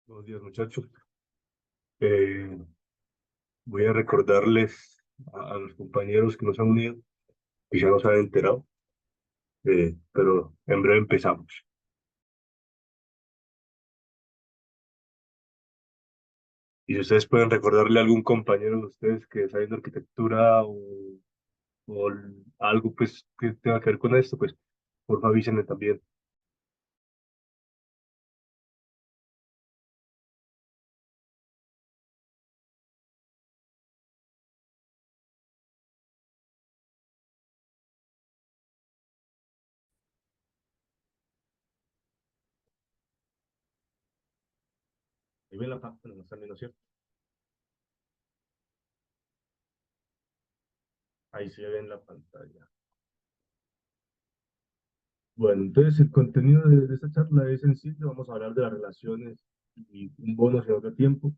Buenos días, muchachos. Eh, Voy a recordarles a los compañeros que nos han unido, que ya nos han enterado, pero en breve empezamos. Y si ustedes pueden recordarle a algún compañero de ustedes que está viendo arquitectura o algo pues que tenga que ver con esto, pues por favor avísenme también. Ahí ven la pantalla, no están viendo, ¿cierto? Ahí se ve en la pantalla. Bueno, entonces el contenido de esta charla es sencillo. Vamos a hablar de las relaciones y un bono en otro tiempo,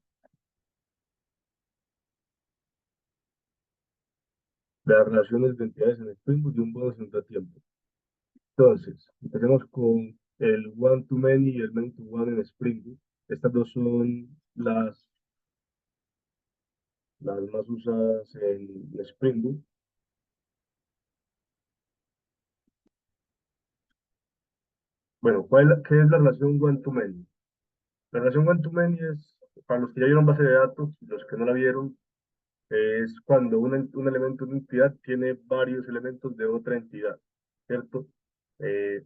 de las relaciones de entidades en Spring Boot y un bono en otro tiempo. Entonces, empecemos con el one-to-many y el many-to-one en Spring Boot. Estas dos son las más usadas en Spring Boot. Bueno, ¿qué es la relación one-to-many? La relación one-to-many es, para los que ya vieron base de datos, y los que no la vieron, es cuando un elemento de una entidad tiene varios elementos de otra entidad, ¿cierto? Eh,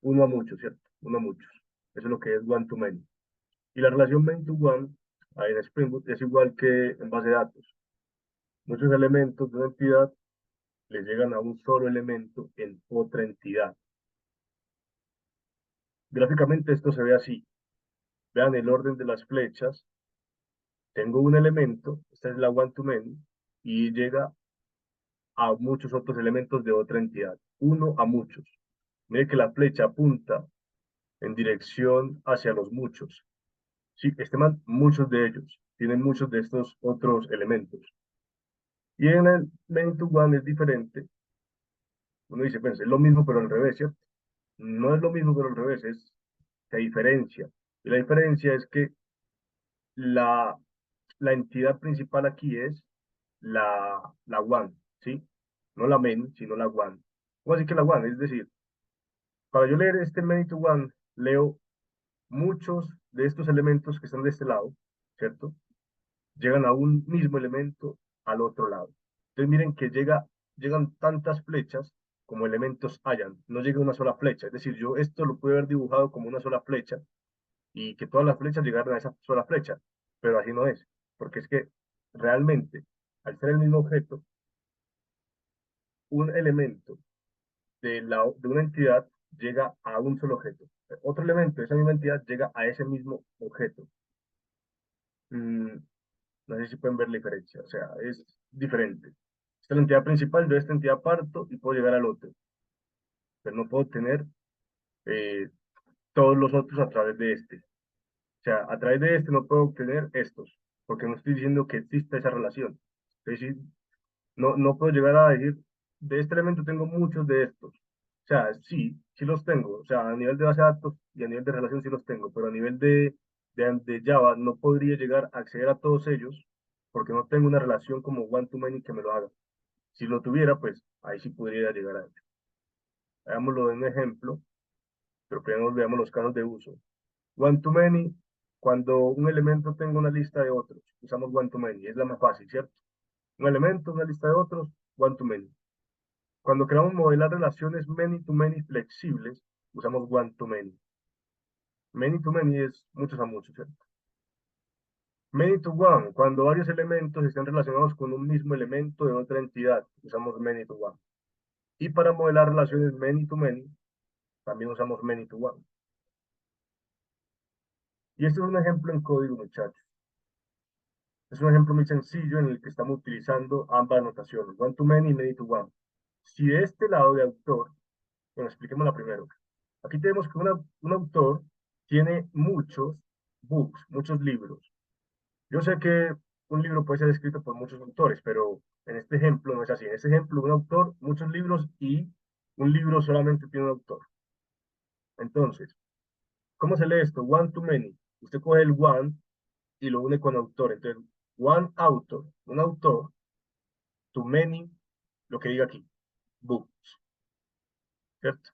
Uno a muchos, ¿cierto? Uno a muchos. Eso es lo que es one-to-many. Y la relación many-to-one ahí en Spring Boot es igual que en base de datos. Muchos elementos de una entidad le llegan a un solo elemento en otra entidad. Gráficamente esto se ve así. Vean el orden de las flechas. Tengo un elemento, esta es la one-to-many, y llega a muchos otros elementos de otra entidad. Uno a muchos. Mire que la flecha apunta en dirección hacia los muchos. Sí, estiman muchos de ellos. Tienen muchos de estos otros elementos. Y en el many-to-one es diferente. Uno dice, pues es lo mismo pero al revés, ¿cierto? No es lo mismo pero al revés, es se diferencia. Y la diferencia es que la, la entidad principal aquí es la one, ¿sí? No la main, sino la one. ¿Cómo así que la one? Es decir, para yo leer este many to one, leo muchos de estos elementos que están de este lado, ¿cierto? Llegan a un mismo elemento al otro lado. Entonces miren que llegan tantas flechas como elementos hayan. No llega una sola flecha. Es decir, yo esto lo puedo haber dibujado como una sola flecha y que todas las flechas llegaran a esa sola flecha, pero así no es, porque es que realmente, al ser el mismo objeto, un elemento de una entidad llega a un solo objeto. Otro elemento de esa misma entidad llega a ese mismo objeto. Mm, no sé si pueden ver la diferencia, o sea, es diferente. Esta es la entidad principal, yo de esta entidad parto y puedo llegar al otro, pero no puedo tener eh, todos los otros a través de este. O sea, a través de este no puedo obtener estos, porque no estoy diciendo que exista esa relación. Es decir, no puedo llegar a decir, de este elemento tengo muchos de estos. O sea, sí los tengo. O sea, a nivel de base de datos y a nivel de relación sí los tengo, pero a nivel de Java no podría llegar a acceder a todos ellos porque no tengo una relación como one-to-many que me lo haga. Si lo tuviera, pues ahí sí podría llegar a ello. Hagámoslo de un ejemplo, pero primero veamos los casos de uso. One-to-many, cuando un elemento tenga una lista de otros, usamos one-to-many, es la más fácil, ¿cierto? Un elemento, una lista de otros, one-to-many. Cuando queramos modelar relaciones many-to-many flexibles, usamos one-to-many. Many-to-many es muchos a muchos, ¿cierto? Many-to-one, cuando varios elementos están relacionados con un mismo elemento de otra entidad, usamos many-to-one. Y para modelar relaciones many-to-many, también usamos many-to-one. Y este es un ejemplo en código, muchachos. Es un ejemplo muy sencillo en el que estamos utilizando ambas notaciones, one-to-many y many-to-one. Si de este lado de autor, bueno, expliquémosla primero. Aquí tenemos que un autor tiene muchos books, muchos libros. Yo sé que un libro puede ser escrito por muchos autores, pero en este ejemplo no es así. En este ejemplo, un autor, muchos libros y un libro solamente tiene un autor. Entonces, ¿cómo se lee esto? One to many. Usted coge el one y lo une con autor. Entonces, one author, un autor, to many, lo que diga aquí, books, ¿cierto?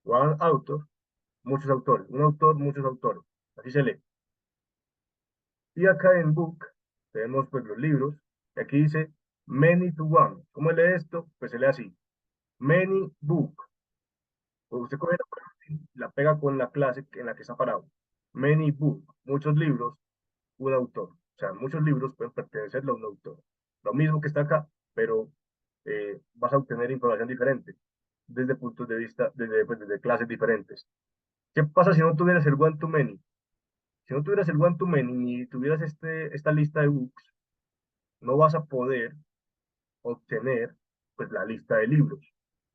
One author, muchos autores. Un autor, muchos autores. Así se lee. Y acá en book tenemos pues los libros. Y aquí dice many to one. ¿Cómo lee esto? Pues se lee así. Many book. Pues usted coge la pega con la clase en la que está parado. Many book. Muchos libros, un autor. O sea, muchos libros pueden pertenecerle a un autor. Lo mismo que está acá, pero vas a obtener información diferente desde puntos de vista, desde clases diferentes. ¿Qué pasa si no tuvieras el one to many? Si no tuvieras el one to many ni tuvieras esta lista de books, no vas a poder obtener pues la lista de libros.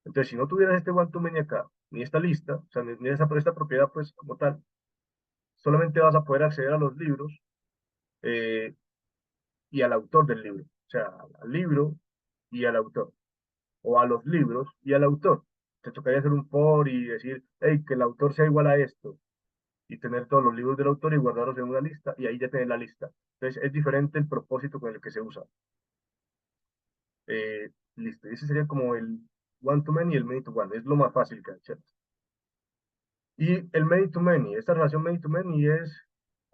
Entonces, si no tuvieras este one to many acá, ni esta lista, o sea, ni esta propiedad pues como tal, solamente vas a poder acceder a los libros eh, y al autor del libro. O sea, al libro y al autor. O a los libros y al autor. Te tocaría hacer un for y decir, hey, que el autor sea igual a esto. Y tener todos los libros del autor y guardarlos en una lista. Y ahí ya tenés la lista. Entonces, es diferente el propósito con el que se usa. Listo. Ese sería como el one to many y el many to one. Es lo más fácil que hay, ¿cierto? Y el many to many. Esta relación many to many es,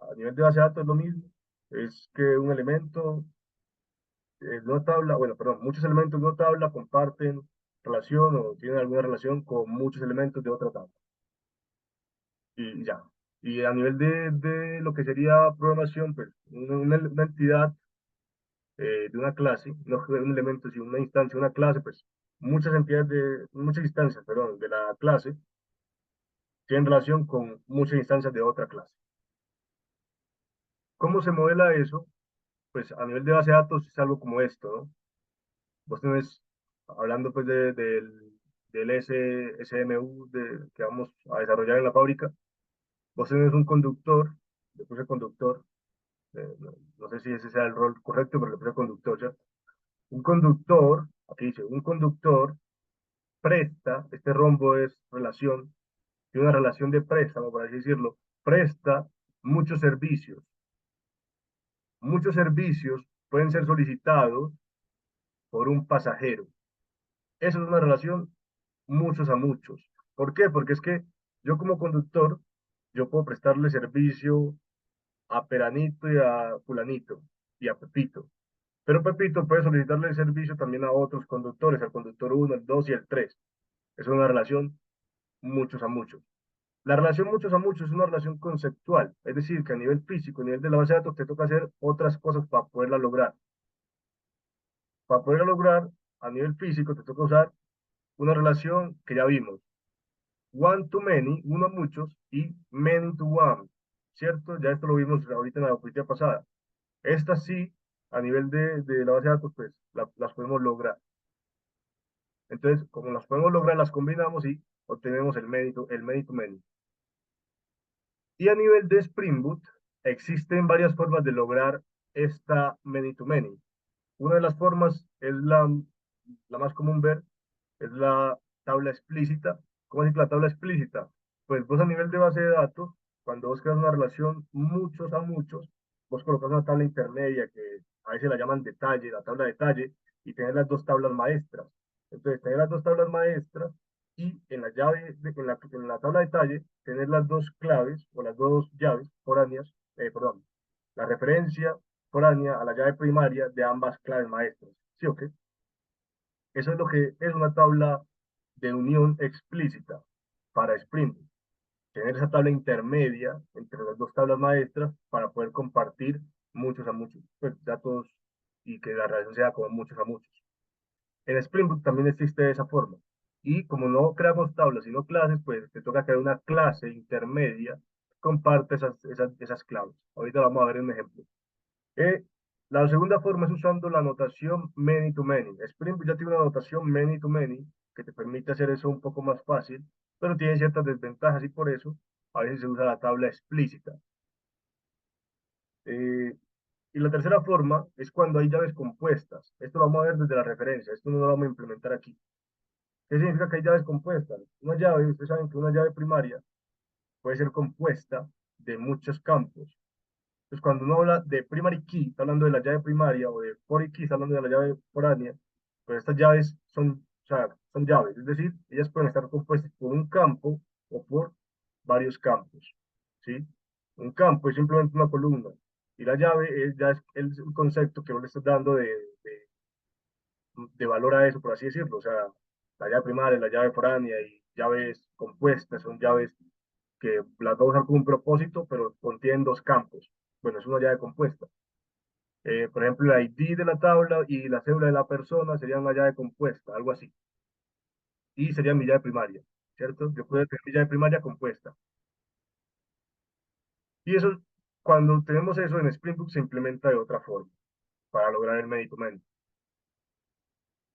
a nivel de base de datos, es lo mismo. Es que un elemento de una tabla, bueno, perdón, muchos elementos de una tabla comparten relación o tienen alguna relación con muchos elementos de otra tabla. Y ya. Y a nivel de lo que sería programación, pues una entidad de una clase, no un elemento, sino una instancia, una clase, pues muchas entidades muchas instancias, perdón, de la clase tienen relación con muchas instancias de otra clase. ¿Cómo se modela eso? Pues a nivel de base de datos es algo como esto, ¿no? Vos tenés, hablando pues del SMU que vamos a desarrollar en la fábrica, vos tenés un conductor, le puse conductor, no sé si ese sea el rol correcto, pero le puse conductor, ¿cierto? Un conductor, aquí dice, un conductor presta, este rombo es relación, y una relación de préstamo, por así decirlo, presta muchos servicios. Muchos servicios pueden ser solicitados por un pasajero. Eso es una relación muchos a muchos. ¿Por qué? Porque es que yo como conductor, yo puedo prestarle servicio a Peranito y a Fulanito y a Pepito. Pero Pepito puede solicitarle el servicio también a otros conductores, al conductor uno, el 2 y el 3. Es una relación muchos a muchos. La relación muchos a muchos es una relación conceptual, es decir, que a nivel físico, a nivel de la base de datos, te toca hacer otras cosas para poderla lograr. Para poderla lograr, a nivel físico, te toca usar una relación que ya vimos, one to many, uno a muchos, y many to one, ¿cierto? Ya esto lo vimos ahorita en la diapositiva pasada. Estas sí, a nivel de la base de datos, pues las podemos lograr. Entonces, como las podemos lograr, las combinamos y obtenemos el many to many. Y a nivel de Spring Boot, existen varias formas de lograr esta many to many. Una de las formas es la más común ver, es la tabla explícita. ¿Cómo es la tabla explícita? Pues vos a nivel de base de datos, cuando vos creas una relación muchos a muchos, vos colocas una tabla intermedia que a veces la llaman detalle, la tabla detalle, y tenés las dos tablas maestras. Entonces, tenés las dos tablas maestras y en la llave, en la tabla detalle, tener las dos claves o las dos llaves foráneas, perdón, la referencia foránea a la llave primaria de ambas claves maestras. ¿Sí o qué? Eso es lo que es una tabla de unión explícita para Spring Boot. Tener esa tabla intermedia entre las dos tablas maestras para poder compartir muchos a muchos pues, datos y que la relación sea como muchos a muchos. En Spring Boot también existe esa forma. Y como no creamos tablas, sino clases, pues te toca crear una clase intermedia que comparte esas claves. Ahorita vamos a ver un ejemplo. Eh, la segunda forma es usando la notación many to many. Spring Boot ya tiene una notación many to many que te permite hacer eso un poco más fácil, pero tiene ciertas desventajas y por eso a veces se usa la tabla explícita. Eh, y la tercera forma es cuando hay llaves compuestas. Esto lo vamos a ver desde la referencia, esto no lo vamos a implementar aquí. ¿Qué significa que hay llaves compuestas? Una llave, ustedes saben que una llave primaria puede ser compuesta de muchos campos. Entonces, cuando uno habla de primary key, está hablando de la llave primaria, o de foreign key, está hablando de la llave foránea, pues estas llaves son, o sea, son llaves, es decir, ellas pueden estar compuestas por un campo o por varios campos, ¿sí? Un campo es simplemente una columna, y la llave es, ya es el concepto que vos le estás dando de valor a eso, por así decirlo, o sea, la llave primaria, la llave foránea y llaves compuestas son llaves que las va a usar con un propósito, pero contienen dos campos. Bueno, es una llave compuesta. Por ejemplo, el ID de la tabla y la cédula de la persona serían una llave compuesta, algo así. Y sería mi llave primaria, ¿cierto? Yo puedo tener mi llave primaria compuesta. Y eso, cuando tenemos eso en Spring Boot, se implementa de otra forma para lograr el medicamento.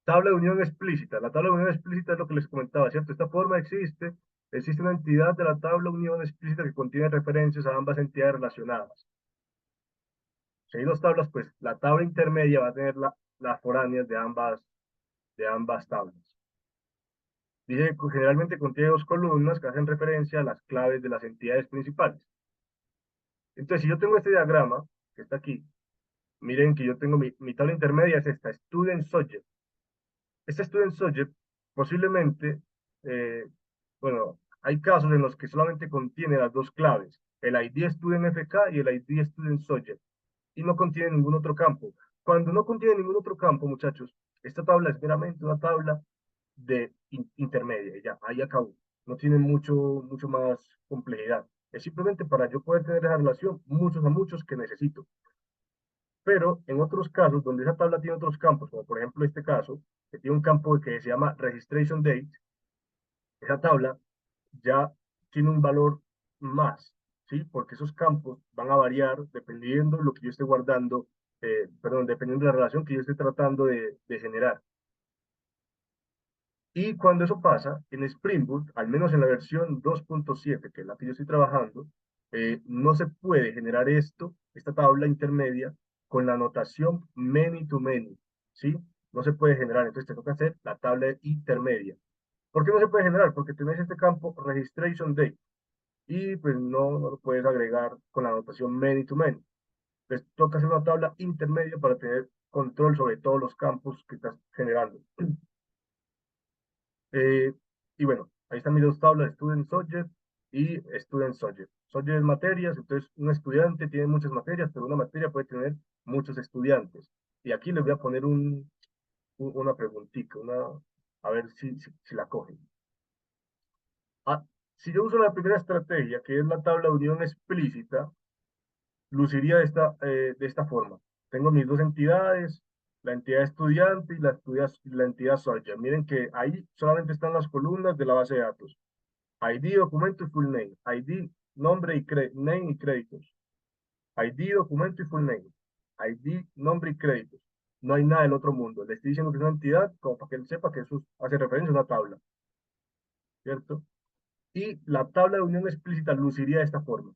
Tabla de unión explícita. La tabla de unión explícita es lo que les comentaba, ¿cierto? Esta forma existe. Existe una entidad de la tabla de unión explícita que contiene referencias a ambas entidades relacionadas. Si hay dos tablas, pues la tabla intermedia va a tener las foráneas de ambas tablas. Dice que generalmente contiene dos columnas que hacen referencia a las claves de las entidades principales. Entonces, si yo tengo este diagrama, que está aquí, miren que yo tengo mi tabla intermedia, es esta, Student Subject. Este Student Subject posiblemente, eh, bueno, hay casos en los que solamente contiene las dos claves, el ID Student FK y el ID Student Subject, y no contiene ningún otro campo. Cuando no contiene ningún otro campo, muchachos, esta tabla es meramente una tabla de intermedia, y ya, ahí acabó. No tiene mucho más complejidad. Es simplemente para yo poder tener esa relación, muchos a muchos que necesito. Pero en otros casos, donde esa tabla tiene otros campos, como por ejemplo este caso, que tiene un campo que se llama Registration Date, esa tabla ya tiene un valor más, ¿sí? Porque esos campos van a variar dependiendo de lo que yo esté guardando, perdón, dependiendo de la relación que yo esté tratando de generar. Y cuando eso pasa, en Spring Boot, al menos en la versión 2.7, que es la que yo estoy trabajando, no se puede generar esta tabla intermedia, con la notación many to many, ¿sí? No se puede generar, entonces te toca hacer la tabla intermedia. ¿Por qué no se puede generar? Porque tenés este campo registration date y pues no lo puedes agregar con la notación many to many. Entonces toca hacer una tabla intermedia para tener control sobre todos los campos que estás generando. Eh, y bueno, ahí están mis dos tablas, Student Subject y Student Subject. Subject es materias, entonces un estudiante tiene muchas materias, pero una materia puede tener muchos estudiantes. Y aquí les voy a poner una preguntita, a ver si la cogen. Ah, si yo uso la primera estrategia, que es la tabla de unión explícita, luciría de esta forma. Tengo mis dos entidades, la entidad estudiante y la entidad subject. Miren que ahí solamente están las columnas de la base de datos. ID, documento y full name. ID, nombre y name y créditos. ID, documento y full name. ID, nombre y créditos. No hay nada del otro mundo. Le estoy diciendo que es una entidad como para que él sepa que eso hace referencia a una tabla, ¿cierto? Y la tabla de unión explícita luciría de esta forma.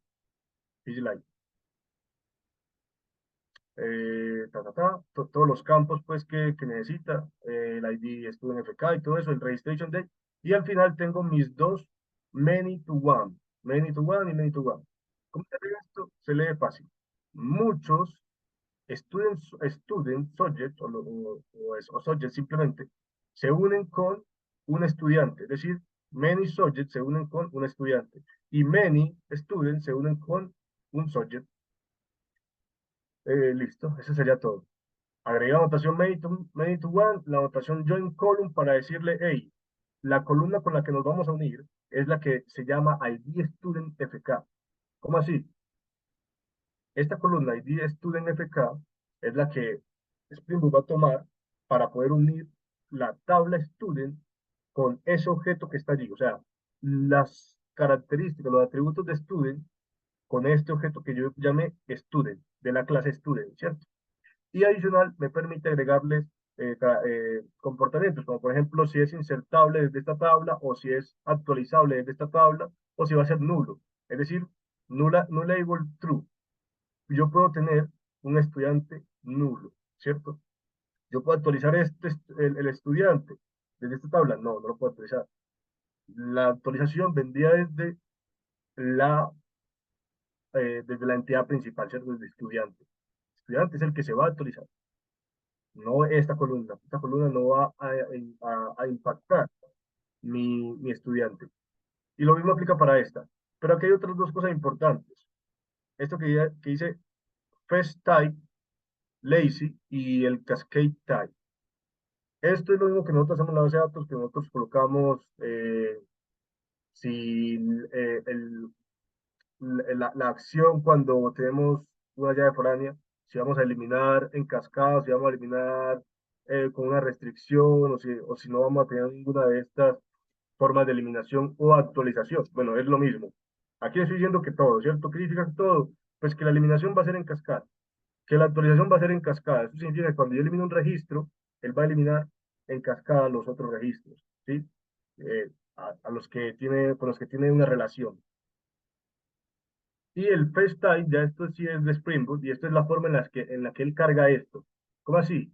Easy line. Todos los campos pues que necesita, el ID Student FK y todo eso, el registration date, y al final tengo mis dos many to one y many to one. ¿Cómo se lee esto? Se lee fácil. Muchos student subject o subject simplemente se unen con un estudiante, es decir, many subjects se unen con un estudiante y many students se unen con un subject. Listo, eso sería todo. Agrega anotación many to one, la anotación join column para decirle, hey, la columna con la que nos vamos a unir es la que se llama ID Student FK. ¿Cómo así? Esta columna ID Student FK es la que Spring Boot va a tomar para poder unir la tabla Student con ese objeto que está allí. O sea, las características, los atributos de Student con este objeto que yo llamé Student, de la clase Student, ¿cierto? Y adicional me permite agregarles comportamientos, como por ejemplo si es insertable desde esta tabla o si es actualizable desde esta tabla o si va a ser nulo. Es decir, nullable true. Yo puedo tener un estudiante nulo, ¿cierto? Yo puedo actualizar el estudiante desde esta tabla. No lo puedo actualizar. La actualización vendría desde la desde la entidad principal, ¿cierto? Desde estudiante. Estudiante es el que se va a actualizar, no esta columna. Esta columna no va a impactar mi estudiante. Y lo mismo aplica para esta. Pero aquí hay otras dos cosas importantes. Esto que dice First Type, Lazy y el Cascade Type. Esto es lo mismo que nosotros hacemos en la base de datos, que nosotros colocamos si la acción cuando tenemos una llave foránea, si vamos a eliminar en cascada, si vamos a eliminar con una restricción, o si no vamos a tener ninguna de estas formas de eliminación o actualización. Bueno, es lo mismo. Aquí estoy diciendo que todo, ¿cierto? ¿Qué significa que todo? Pues que la eliminación va a ser en cascada, que la actualización va a ser en cascada. Eso significa que cuando yo elimino un registro, él va a eliminar en cascada los otros registros, ¿sí? A los que tiene, con los que tiene una relación. Y el FaceTime, ya esto sí es de Spring Boot, y esto es la forma en la que él carga esto. ¿Cómo así?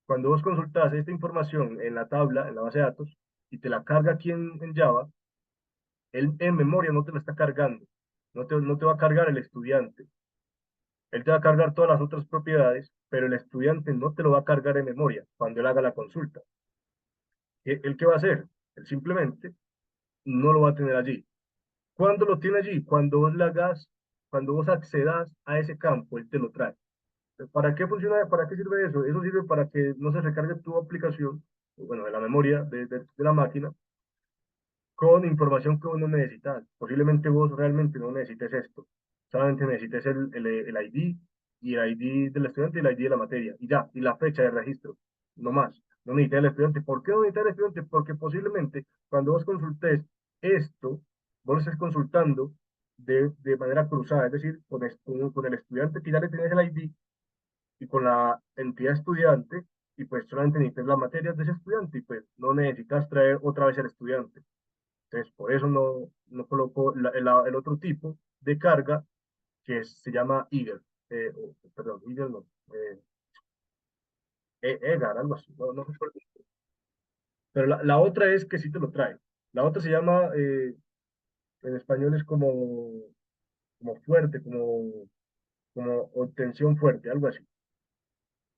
Cuando vos consultas esta información en la tabla, en la base de datos, y te la carga aquí en Java, él en memoria no te la está cargando. No te va a cargar el estudiante. Él te va a cargar todas las otras propiedades, pero el estudiante no te lo va a cargar en memoria cuando él haga la consulta. ¿El qué va a hacer? Él simplemente no lo va a tener allí. ¿Cuándo lo tiene allí? Cuando vos le hagas, cuando vos accedas a ese campo, él te lo trae. ¿Para qué funciona? ¿Para qué sirve eso? Eso sirve para que no se recargue tu aplicación, bueno, de la memoria de la máquina, con información que uno necesita. Posiblemente vos realmente no necesites esto. Solamente necesites el ID y el ID del estudiante y el ID de la materia. Y ya, y la fecha de registro. No más. No necesitas el estudiante. ¿Por qué no necesitas el estudiante? Porque posiblemente cuando vos consultes esto, vos lo estés consultando de manera cruzada, es decir, con el estudiante que ya le tenés el ID y con la entidad estudiante, y pues solamente necesitas las materias de ese estudiante y pues no necesitas traer otra vez el estudiante. Entonces, por eso no coloco el otro tipo de carga que se llama Eager. Perdón, Eager no. Egar, algo así. No recuerdo. Pero la otra es que sí te lo trae. La otra se llama, en español es como fuerte, como obtención fuerte, algo así.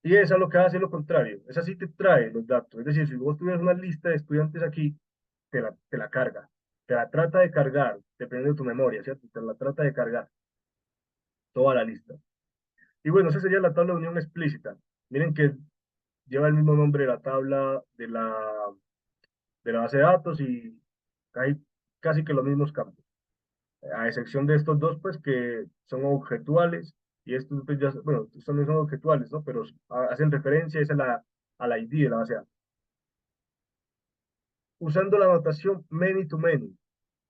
Y esa lo que hace es lo contrario. Esa sí te trae los datos. Es decir, si vos tuvieras una lista de estudiantes aquí, te la carga. Te la trata de cargar, dependiendo de tu memoria, ¿cierto? Te la trata de cargar toda la lista. Y bueno, esa sería la tabla de unión explícita. Miren que lleva el mismo nombre de la tabla de la base de datos y hay casi que los mismos campos. A excepción de estos dos, pues que son objetuales y estos, pues, ya, bueno, estos no son objetuales, ¿no? Pero hacen referencia es a la ID de la base de datos. Usando la notación many to many.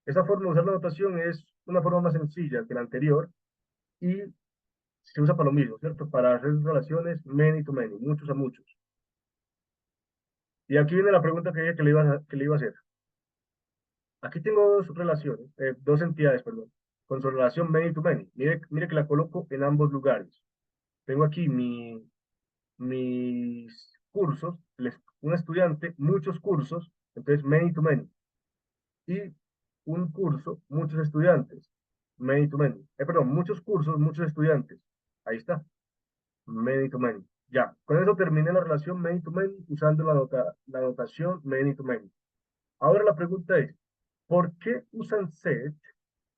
Esta forma de usar la notación es una forma más sencilla que la anterior y se usa para lo mismo, ¿cierto? Para hacer relaciones many to many, muchos a muchos. Y aquí viene la pregunta que le iba a hacer. Aquí tengo dos relaciones, dos entidades, perdón, con su relación many to many. Mire que la coloco en ambos lugares. Tengo aquí mis cursos, un estudiante, muchos cursos, entonces many to many. Y un curso, muchos estudiantes, many to many. Perdón, muchos cursos, muchos estudiantes. Ahí está, many to many. Ya, con eso terminé la relación many to many usando la notación many to many. Ahora la pregunta es, ¿por qué usan set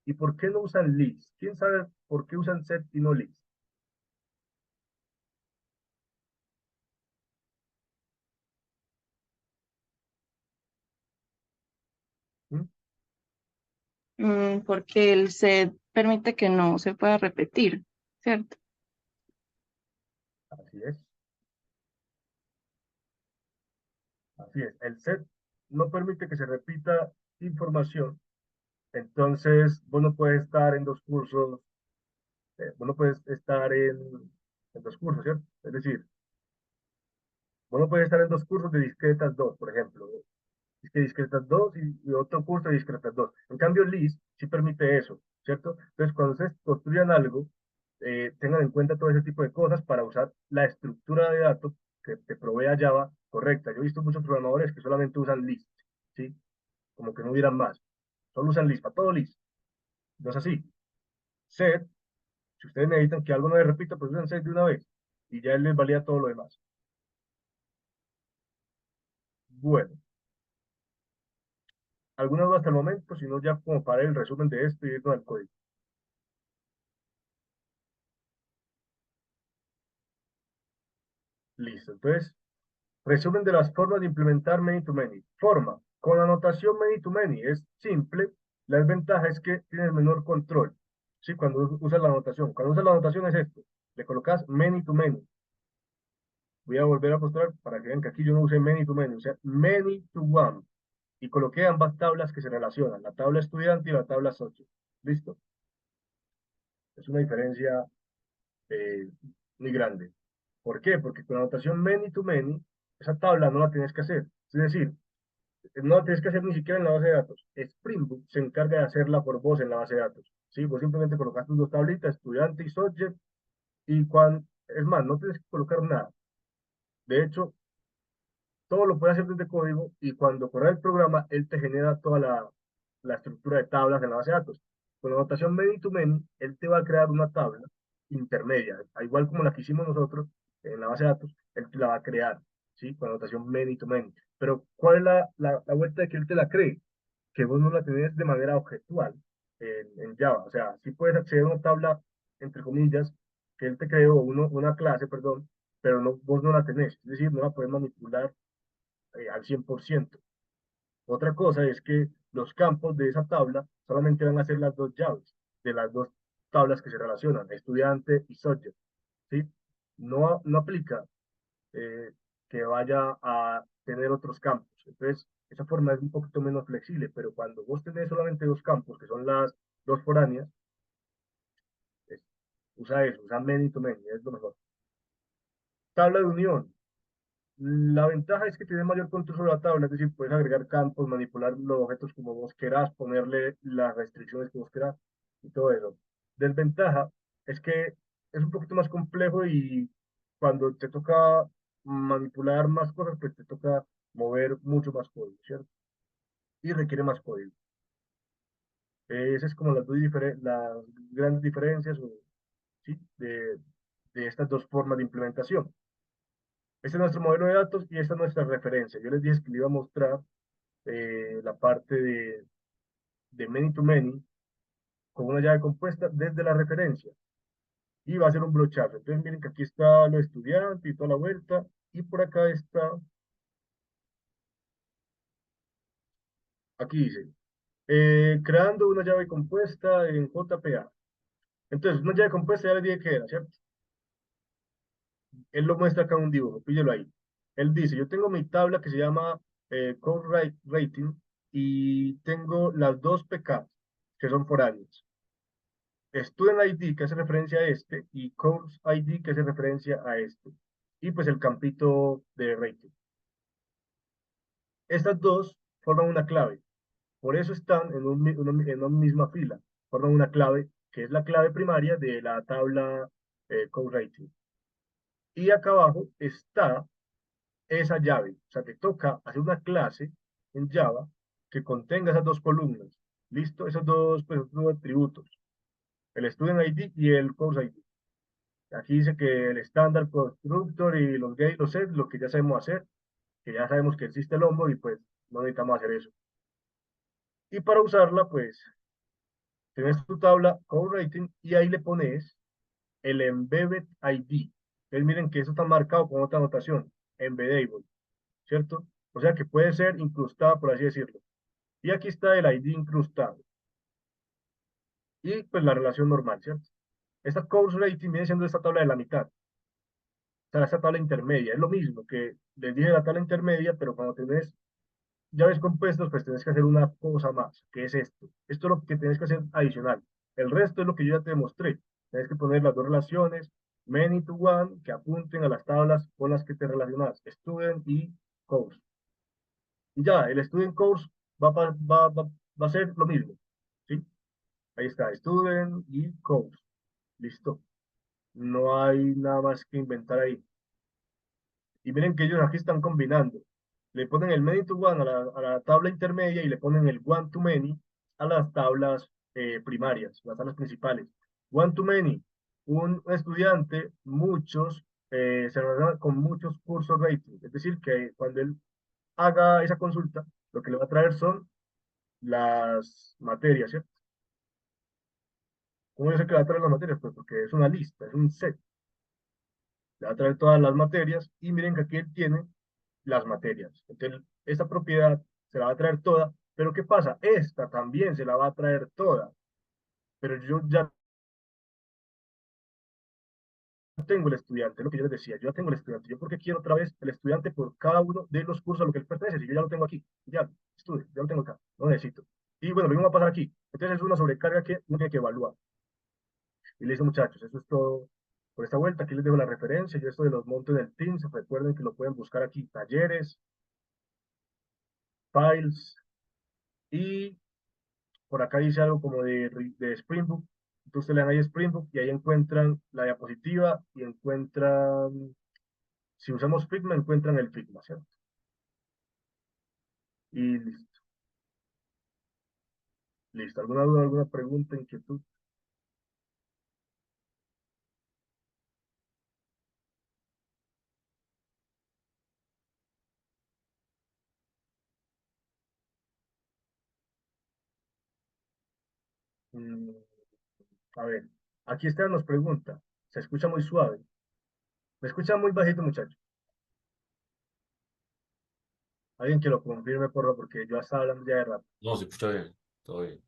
y por qué no usan list? ¿Quién sabe por qué usan set y no list? ¿Mm? Porque el set permite que no se pueda repetir, ¿cierto? Así es, así es. El set no permite que se repita información, entonces vos no puedes estar en dos cursos, vos no puedes estar en dos cursos, ¿cierto? Es decir, vos no puedes estar en dos cursos de discretas 2, por ejemplo. Es que discretas 2 y otro curso de discretas 2. En cambio, LIST sí permite eso, ¿cierto? Entonces, cuando ustedes construyan algo, tengan en cuenta todo ese tipo de cosas para usar la estructura de datos que te provea Java correcta. Yo he visto muchos programadores que solamente usan LIST, ¿sí? Como que no hubieran más. Solo usan LIST, para todo LIST. No es así. Set Si ustedes necesitan que algo no les repita, pues usen 6 de una vez y ya les valía todo lo demás. Bueno, ¿alguna duda hasta el momento? Si no, ya como para el resumen de esto y irnos al código. Listo. Entonces, resumen de las formas de implementar many-to-many. Forma. Con la notación many-to-many es simple. La desventaja es que tienes menor control. Sí, cuando usas la notación. Cuando usas la notación es esto. Le colocas many-to-many. Voy a volver a mostrar para que vean que aquí yo no usé many-to-many, usé many-to-one. Y coloqué ambas tablas que se relacionan, la tabla estudiante y la tabla socio. ¿Listo? Es una diferencia eh, muy grande. ¿Por qué? Porque con la notación many-to-many, esa tabla no la tienes que hacer. Es decir, no la tienes que hacer ni siquiera en la base de datos. Spring Boot se encarga de hacerla por vos en la base de datos. ¿Sí? Vos simplemente colocas tus dos tablitas, estudiante y subject, y cuando, es más, no tienes que colocar nada. De hecho, todo lo puede hacer desde código y cuando corre el programa, él te genera toda la estructura de tablas en la base de datos. Con la notación many to many, él te va a crear una tabla intermedia, igual como la que hicimos nosotros en la base de datos, él te la va a crear, ¿sí? Con la notación many to many. Pero, ¿cuál es la vuelta de que él te la cree? Que vos no la tenés de manera objetual en Java. O sea, sí puedes acceder a una tabla, entre comillas, que él te creó, una clase, perdón, pero no, vos no la tenés. Es decir, no la puedes manipular al 100%. Otra cosa es que los campos de esa tabla solamente van a ser las dos llaves de las dos tablas que se relacionan, estudiante y subject, ¿sí? No aplica eh, que vaya a tener otros campos. Entonces, esa forma es un poquito menos flexible, pero cuando vos tenés solamente dos campos, que son las dos foráneas, es- usa eso, usa many to many, es lo mejor. Tabla de unión. La ventaja es que tiene mayor control sobre la tabla, es decir, puedes agregar campos, manipular los objetos como vos querás, ponerle las restricciones que vos querás y todo eso. Desventaja es que es un poquito más complejo y cuando te toca manipular más cosas, pues te toca mover mucho más código, ¿cierto? Y requiere más código. Esas es como las grandes diferencias, ¿sí? de estas dos formas de implementación. Este es nuestro modelo de datos y esta es nuestra referencia. Yo les dije que le iba a mostrar la parte de many to many con una llave compuesta desde la referencia. Y va a ser un brochazo. Entonces miren que aquí está lo estudiante y toda la vuelta. Y por acá está, aquí dice, creando una llave compuesta en JPA. Entonces, una llave compuesta ya les dije que era, ¿cierto? Él lo muestra acá en un dibujo, píllelo ahí. Él dice, yo tengo mi tabla que se llama Code Rating y tengo las dos PK, que son foráneas. Student ID, que hace referencia a este, y Course ID, que hace referencia a este. Y pues el campito de rating. Estas dos forman una clave. Por eso están en una misma fila. Forman una clave, que es la clave primaria de la tabla Code Rating. Y acá abajo está esa llave. O sea, te toca hacer una clase en Java que contenga esas dos columnas. ¿Listo? Esos dos, pues, dos atributos. El Student ID y el Course ID. Aquí dice que el estándar constructor y los get y los set, lo que ya sabemos hacer, que ya sabemos que existe el hombro y pues no necesitamos hacer eso. Y para usarla, pues, tienes tu tabla Code Rating y ahí le pones el Embedded ID. Entonces miren que eso está marcado con otra anotación, Embeddable, ¿cierto? O sea que puede ser incrustada, por así decirlo. Y aquí está el ID incrustado. Y pues la relación normal, ¿cierto? Esta Course Rating viene siendo esta tabla de la mitad. O sea, esta tabla intermedia. Es lo mismo que les dije la tabla intermedia, pero cuando tenés llaves compuestos, pues tenés que hacer una cosa más, que es esto. Esto es lo que tenés que hacer adicional. El resto es lo que yo ya te demostré. Tenés que poner las dos relaciones, many to one, que apunten a las tablas con las que te relacionas, student y course. Y ya, el student course va a ser lo mismo. ¿Sí? Ahí está, student y course. Listo. No hay nada más que inventar ahí. Y miren que ellos aquí están combinando. Le ponen el many to one a la tabla intermedia y le ponen el one to many a las tablas primarias, las tablas principales. One to many. un estudiante, muchos, se relaciona con muchos cursos rating. Es decir, que cuando él haga esa consulta, lo que le va a traer son las materias, ¿cierto? ¿Cómo yo sé que le va a traer las materias? Pues porque es una lista, es un set. Le va a traer todas las materias y miren que aquí él tiene las materias. Entonces, esta propiedad se la va a traer toda, pero ¿qué pasa? Esta también se la va a traer toda, pero yo ya tengo el estudiante, lo que yo les decía, yo ya tengo el estudiante. Yo porque quiero otra vez el estudiante por cada uno de los cursos a los que él pertenece, si yo ya lo tengo aquí, ya, estudio, ya lo tengo acá, no necesito. Y bueno, lo mismo va a pasar aquí. Entonces es una sobrecarga que uno tiene que evaluar. Y le dice, muchachos, eso es todo por esta vuelta. Aquí les dejo la referencia. Yo esto de los montes del Teams, recuerden que lo pueden buscar aquí, talleres, files, y por acá dice algo como de Spring Book. Entonces le dan ahí Spring Book y ahí encuentran la diapositiva y encuentran, si usamos Figma, encuentran el Figma, ¿cierto? Y listo, listo. ¿Alguna duda, alguna pregunta, inquietud? Mm, a ver, aquí Esteban nos pregunta, se escucha muy suave. Me escucha muy bajito, muchacho. Alguien que lo confirme, por favor, porque yo estaba hablando ya de rato. No, se escucha bien, todo bien.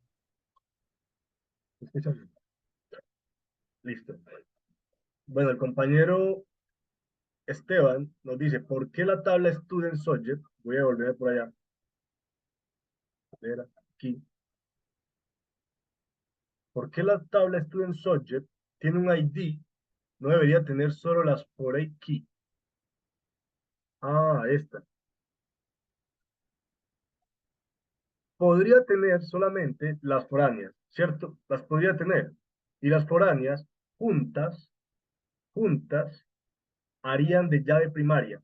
¿Me escuchan bien? Listo. Bueno, el compañero Esteban nos dice, ¿por qué la tabla Student Subject? Voy a volver por allá. A ver, aquí. ¿Por qué la tabla Student Subject tiene un ID? No debería tener solo las foreign key. Ah, esta. Podría tener solamente las foráneas, ¿cierto? Las podría tener. Y las foráneas, juntas, harían de llave primaria.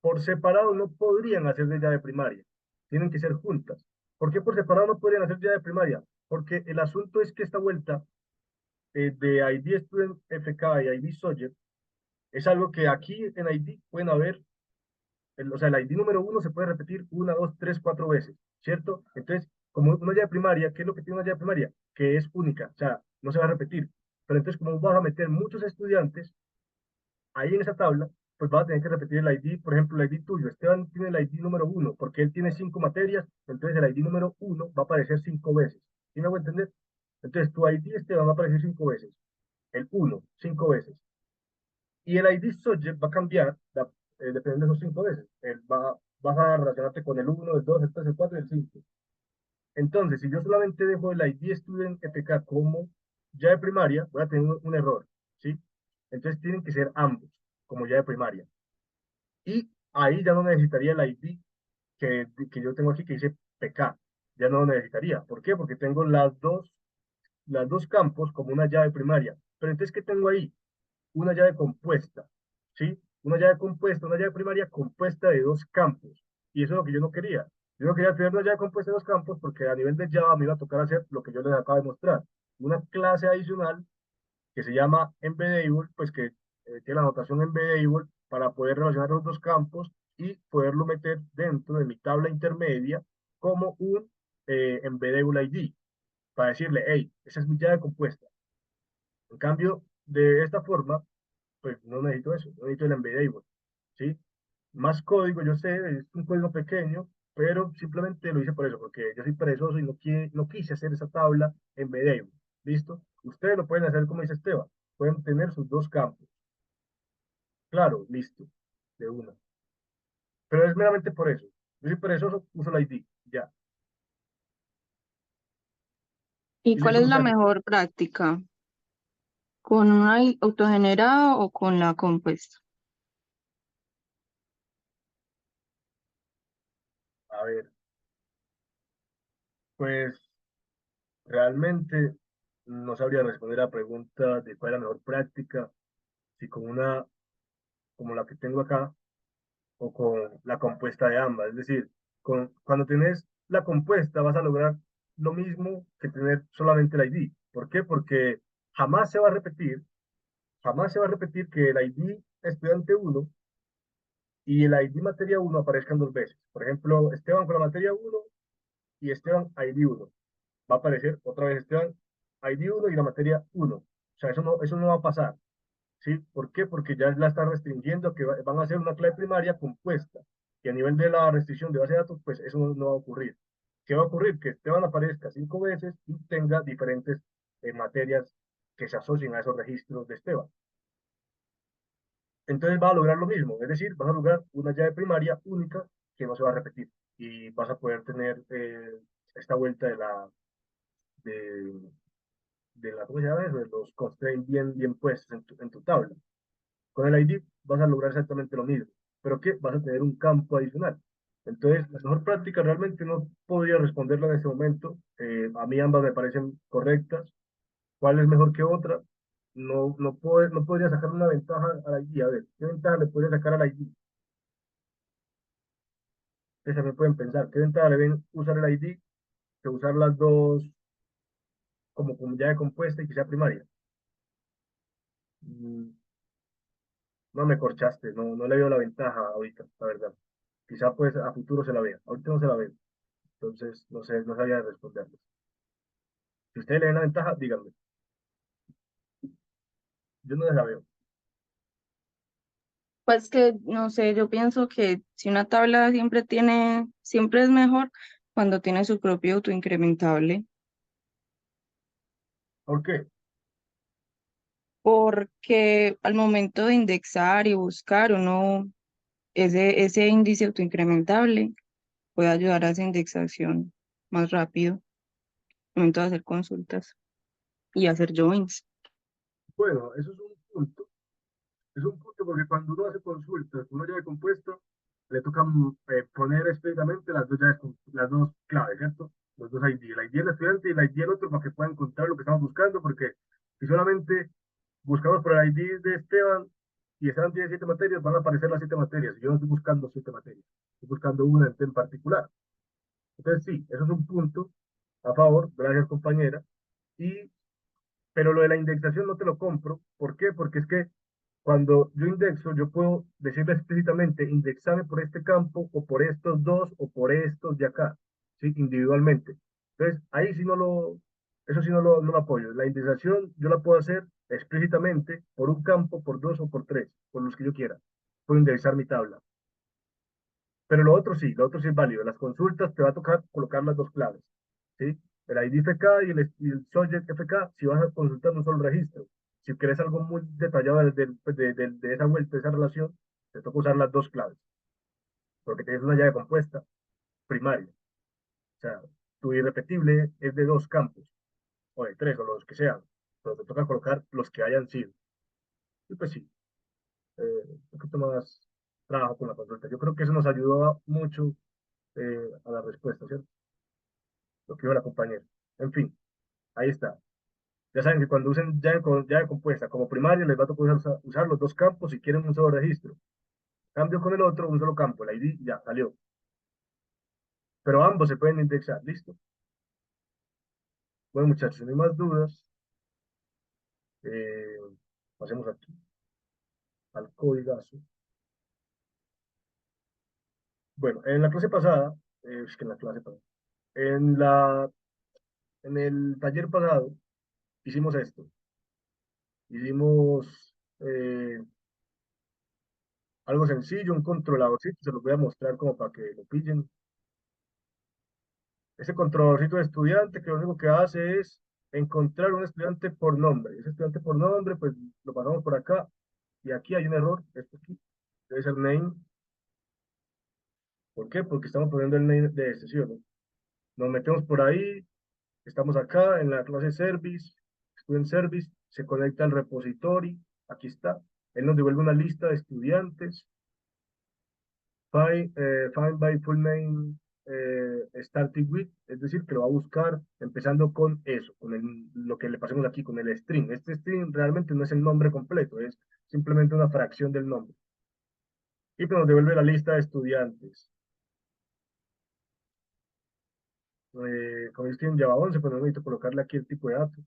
Por separado no podrían hacer de llave primaria. Tienen que ser juntas. ¿Por qué por separado no podrían hacer llave primaria? Porque el asunto es que esta vuelta de ID Student FK y ID Subject es algo que aquí en ID pueden haber, o sea, el ID número uno se puede repetir una, dos, tres, cuatro veces, ¿cierto? Entonces, como una llave primaria, ¿qué es lo que tiene una llave primaria? Que es única, o sea, no se va a repetir. Pero entonces, como vas a meter muchos estudiantes, ahí en esa tabla, pues vas a tener que repetir el ID, por ejemplo, el ID tuyo. Esteban tiene el ID número uno, porque él tiene 5 materias, entonces el ID número uno va a aparecer 5 veces. ¿Sí me hago entender? Entonces tu ID, Esteban, va a aparecer 5 veces. El uno, 5 veces. Y el ID subject va a cambiar, dependiendo de esos 5 veces. Vas a relacionarte con el uno, el 2, el 3, el 4 y el 5. Entonces, si yo solamente dejo el ID student FK como llave primaria, voy a tener un error, ¿sí? Entonces tienen que ser ambos, como llave primaria. Y ahí ya no necesitaría el ID que yo tengo aquí que dice PK. Ya no lo necesitaría. ¿Por qué? Porque tengo las dos campos como una llave primaria. Pero entonces, ¿qué tengo ahí? Una llave compuesta, ¿sí? Una llave compuesta, una llave primaria compuesta de dos campos. Y eso es lo que yo no quería. Yo no quería tener una llave compuesta de dos campos porque a nivel de Java me iba a tocar hacer lo que yo les acabo de mostrar. Una clase adicional que se llama embeddable, pues que tiene la notación embeddable para poder relacionar los dos campos y poderlo meter dentro de mi tabla intermedia como un embeddable ID, para decirle, hey, esa es mi llave compuesta. En cambio, de esta forma, pues no necesito eso, no necesito el embeddable, ¿sí? Más código, yo sé, es un código pequeño, pero simplemente lo hice por eso, porque yo soy perezoso y no quise hacer esa tabla embeddable, ¿listo? Ustedes lo pueden hacer como dice Esteban, pueden tener sus dos campos. Claro, listo, de una. Pero es meramente por eso. Yo soy perezoso, uso la ID, ya. ¿Y Y cuál listo, es la muchachos. mejor práctica? ¿Con una autogenerada o con la compuesta? A ver, pues realmente no sabría responder a la pregunta de cuál es la mejor práctica, si con una como la que tengo acá o con la compuesta de ambas. Es decir, cuando tenés la compuesta vas a lograr lo mismo que tener solamente el ID. ¿Por qué? Porque jamás se va a repetir, jamás se va a repetir que el ID estudiante uno y el ID materia uno aparezcan dos veces. Por ejemplo, Esteban con la materia uno y Esteban ID uno. Va a aparecer otra vez Esteban ID uno y la materia uno. O sea, eso no va a pasar. ¿Sí? ¿Por qué? Porque ya la están restringiendo que van a hacer una clave primaria compuesta. Y a nivel de la restricción de base de datos, pues eso no va a ocurrir. ¿Qué va a ocurrir? Que Esteban aparezca 5 veces y tenga diferentes materias que se asocien a esos registros de Esteban. Entonces va a lograr lo mismo, es decir, vas a lograr una llave primaria única que no se va a repetir y vas a poder tener esta vuelta de, de la, ¿cómo se llama eso? De los constraints bien puestos en tu tabla. Con el ID vas a lograr exactamente lo mismo, pero que vas a tener un campo adicional. Entonces, la mejor práctica realmente no podría responderla en este momento. A mí ambas me parecen correctas. ¿Cuál es mejor que otra? No podría sacar una ventaja al ID. A ver, ¿qué ventaja le podría sacar al ID? Ustedes también pueden pensar, ¿qué ventaja le ven usar el ID que usar las dos como llave compuesta y que sea primaria? Mm, No me corchaste, no le veo la ventaja ahorita, la verdad. Quizá pues a futuro se la vea, ahorita no se la veo. Entonces, no sé, no sabía responderles. Si ustedes le ven la ventaja, díganme. Yo no la veo. Pues que, no sé, yo pienso que si una tabla siempre es mejor cuando tiene su propio autoincrementable, ¿Por qué? porque al momento de indexar y buscar uno, ese índice autoincrementable puede ayudar a esa indexación más rápido, al momento de hacer consultas y hacer joins. Bueno, eso es un punto. Es un punto porque cuando uno hace consultas, uno llave compuesto, le toca poner explícitamente las dos claves, ¿cierto? Los dos ID, el ID del estudiante y el ID del otro para que puedan encontrar lo que estamos buscando, porque si solamente buscamos por el ID de Esteban y Esteban tiene 7 materias, van a aparecer las 7 materias. Y yo no estoy buscando 7 materias, estoy buscando una en particular. Entonces, sí, eso es un punto a favor, gracias compañera. Y, pero lo de la indexación no te lo compro. ¿Por qué? Porque es que cuando yo indexo, yo puedo decirle explícitamente, indexame por este campo o por estos dos o por estos de acá, ¿sí? Individualmente. Entonces, ahí sí eso sí no lo apoyo. La indexación yo la puedo hacer explícitamente por un campo, por dos o por tres, por los que yo quiera. Puedo indexar mi tabla. Pero lo otro sí es válido. En las consultas te va a tocar colocar las dos claves, ¿sí? El ID FK y el subject FK si vas a consultar un solo registro. Si quieres algo muy detallado de esa vuelta, de esa relación, te toca usar las dos claves, porque tienes una llave compuesta primaria. O sea, tu irrepetible es de dos campos, o de tres, o los que sean, pero te toca colocar los que hayan sido. Y pues sí, un poquito más trabajo con la consulta. Yo creo que eso nos ayudó mucho a la respuesta, ¿cierto? Lo que iba la compañera. En fin, ahí está. Ya saben que cuando usen llave compuesta como primaria, les va a tocar usar los dos campos si quieren un solo registro. Cambio con el otro, un solo campo, el ID ya salió. Pero ambos se pueden indexar, ¿listo? Bueno, muchachos, si no hay más dudas, eh, pasemos aquí al códigazo. Bueno, en la clase pasada, es que en la clase pasada, en la, en el taller pasado, hicimos esto. Hicimos algo sencillo, un controladorcito, se los voy a mostrar como para que lo pillen. Ese controladorcito de estudiante que lo único que hace es encontrar un estudiante por nombre. Ese estudiante por nombre, pues lo pasamos por acá. Y aquí hay un error, este aquí, debe ser name. ¿Por qué? Porque estamos poniendo el name de este, ¿sí o no? Nos metemos por ahí, estamos acá en la clase service, student service, se conecta al repository, aquí está. Él nos devuelve una lista de estudiantes. Find by full name starting with, es decir, que lo va a buscar empezando con eso, con lo que le pasemos aquí, con el string. Este string realmente no es el nombre completo, es simplemente una fracción del nombre. Y pues nos devuelve la lista de estudiantes. Como yo estoy en Java 11, pues no necesito colocarle aquí el tipo de datos.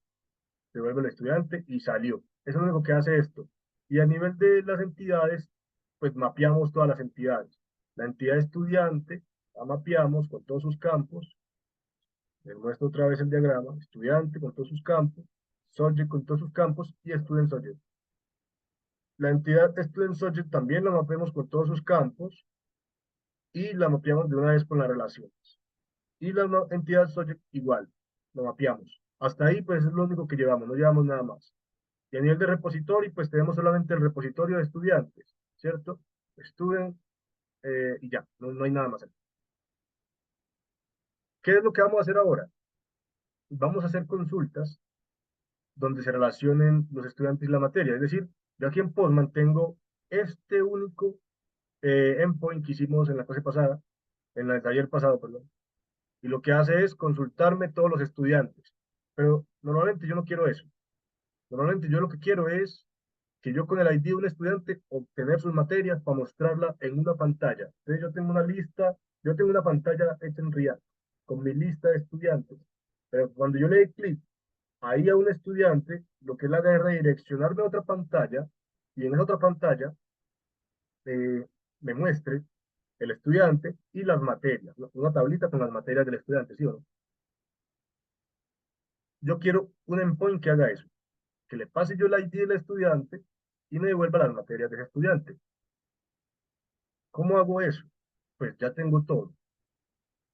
devuelve el estudiante y salió. Eso es lo único que hace esto. Y a nivel de las entidades, pues mapeamos todas las entidades. La entidad estudiante la mapeamos con todos sus campos. Les muestro otra vez el diagrama. Estudiante con todos sus campos, subject con todos sus campos y student subject. La entidad student subject también la mapeamos con todos sus campos y la mapeamos de una vez con las relaciones. Y la entidad subject igual, lo mapeamos. Hasta ahí, pues es lo único que llevamos, no llevamos nada más. Y a nivel de repositorio, pues tenemos solamente el repositorio de estudiantes, ¿cierto? Student, y ya, no hay nada más. ¿Qué es lo que vamos a hacer ahora? Vamos a hacer consultas donde se relacionen los estudiantes y la materia. Es decir, yo aquí en Postman tengo este único endpoint que hicimos en la clase pasada, en el taller pasado, perdón. Y lo que hace es consultarme todos los estudiantes. Pero normalmente yo no quiero eso. Normalmente yo lo que quiero es que yo con el ID de un estudiante obtener sus materias para mostrarla en una pantalla. Entonces yo tengo una lista, yo tengo una pantalla hecha en React con mi lista de estudiantes. Pero cuando yo le doy clic ahí a un estudiante, lo que él haga es redireccionarme a otra pantalla y en esa otra pantalla me muestre el estudiante y las materias, una tablita con las materias del estudiante, ¿sí o no? Yo quiero un endpoint que haga eso, que le pase yo el ID del estudiante y me devuelva las materias de ese estudiante. ¿Cómo hago eso? Pues ya tengo todo.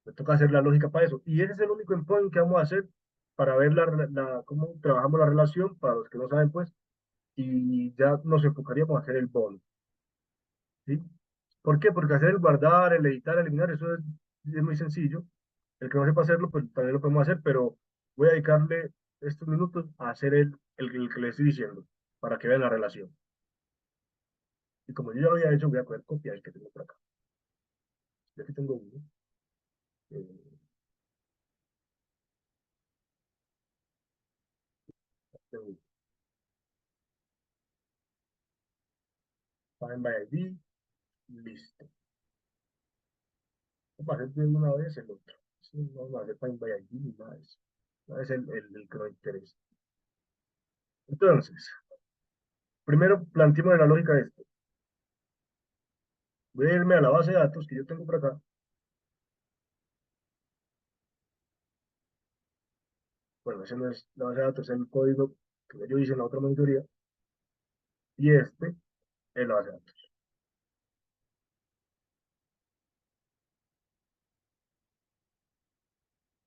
Me toca hacer la lógica para eso. Y ese es el único endpoint que vamos a hacer para ver cómo trabajamos la relación, para los que no saben, pues, y ya nos enfocaríamos a hacer el bono. ¿Sí? ¿Por qué? Porque hacer el guardar, el editar, eliminar, eso es muy sencillo. El que no sepa hacerlo, pues también lo podemos hacer, pero voy a dedicarle estos minutos a hacer el que le estoy diciendo, para que vean la relación. Y como yo ya lo había hecho, voy a poder copiar el que tengo por acá. Yo aquí tengo uno. eh, tengo Find by ID, listo. Vamos a hacer de una vez el otro. Sí, no vamos a hacer Find by ID ni nada de eso. No es el que nos interesa. Entonces, primero planteemos la lógica de esto. Voy a irme a la base de datos que yo tengo por acá. Bueno, ese no es la base de datos, es el código que yo hice en la otra monitoría. Y este es la base de datos.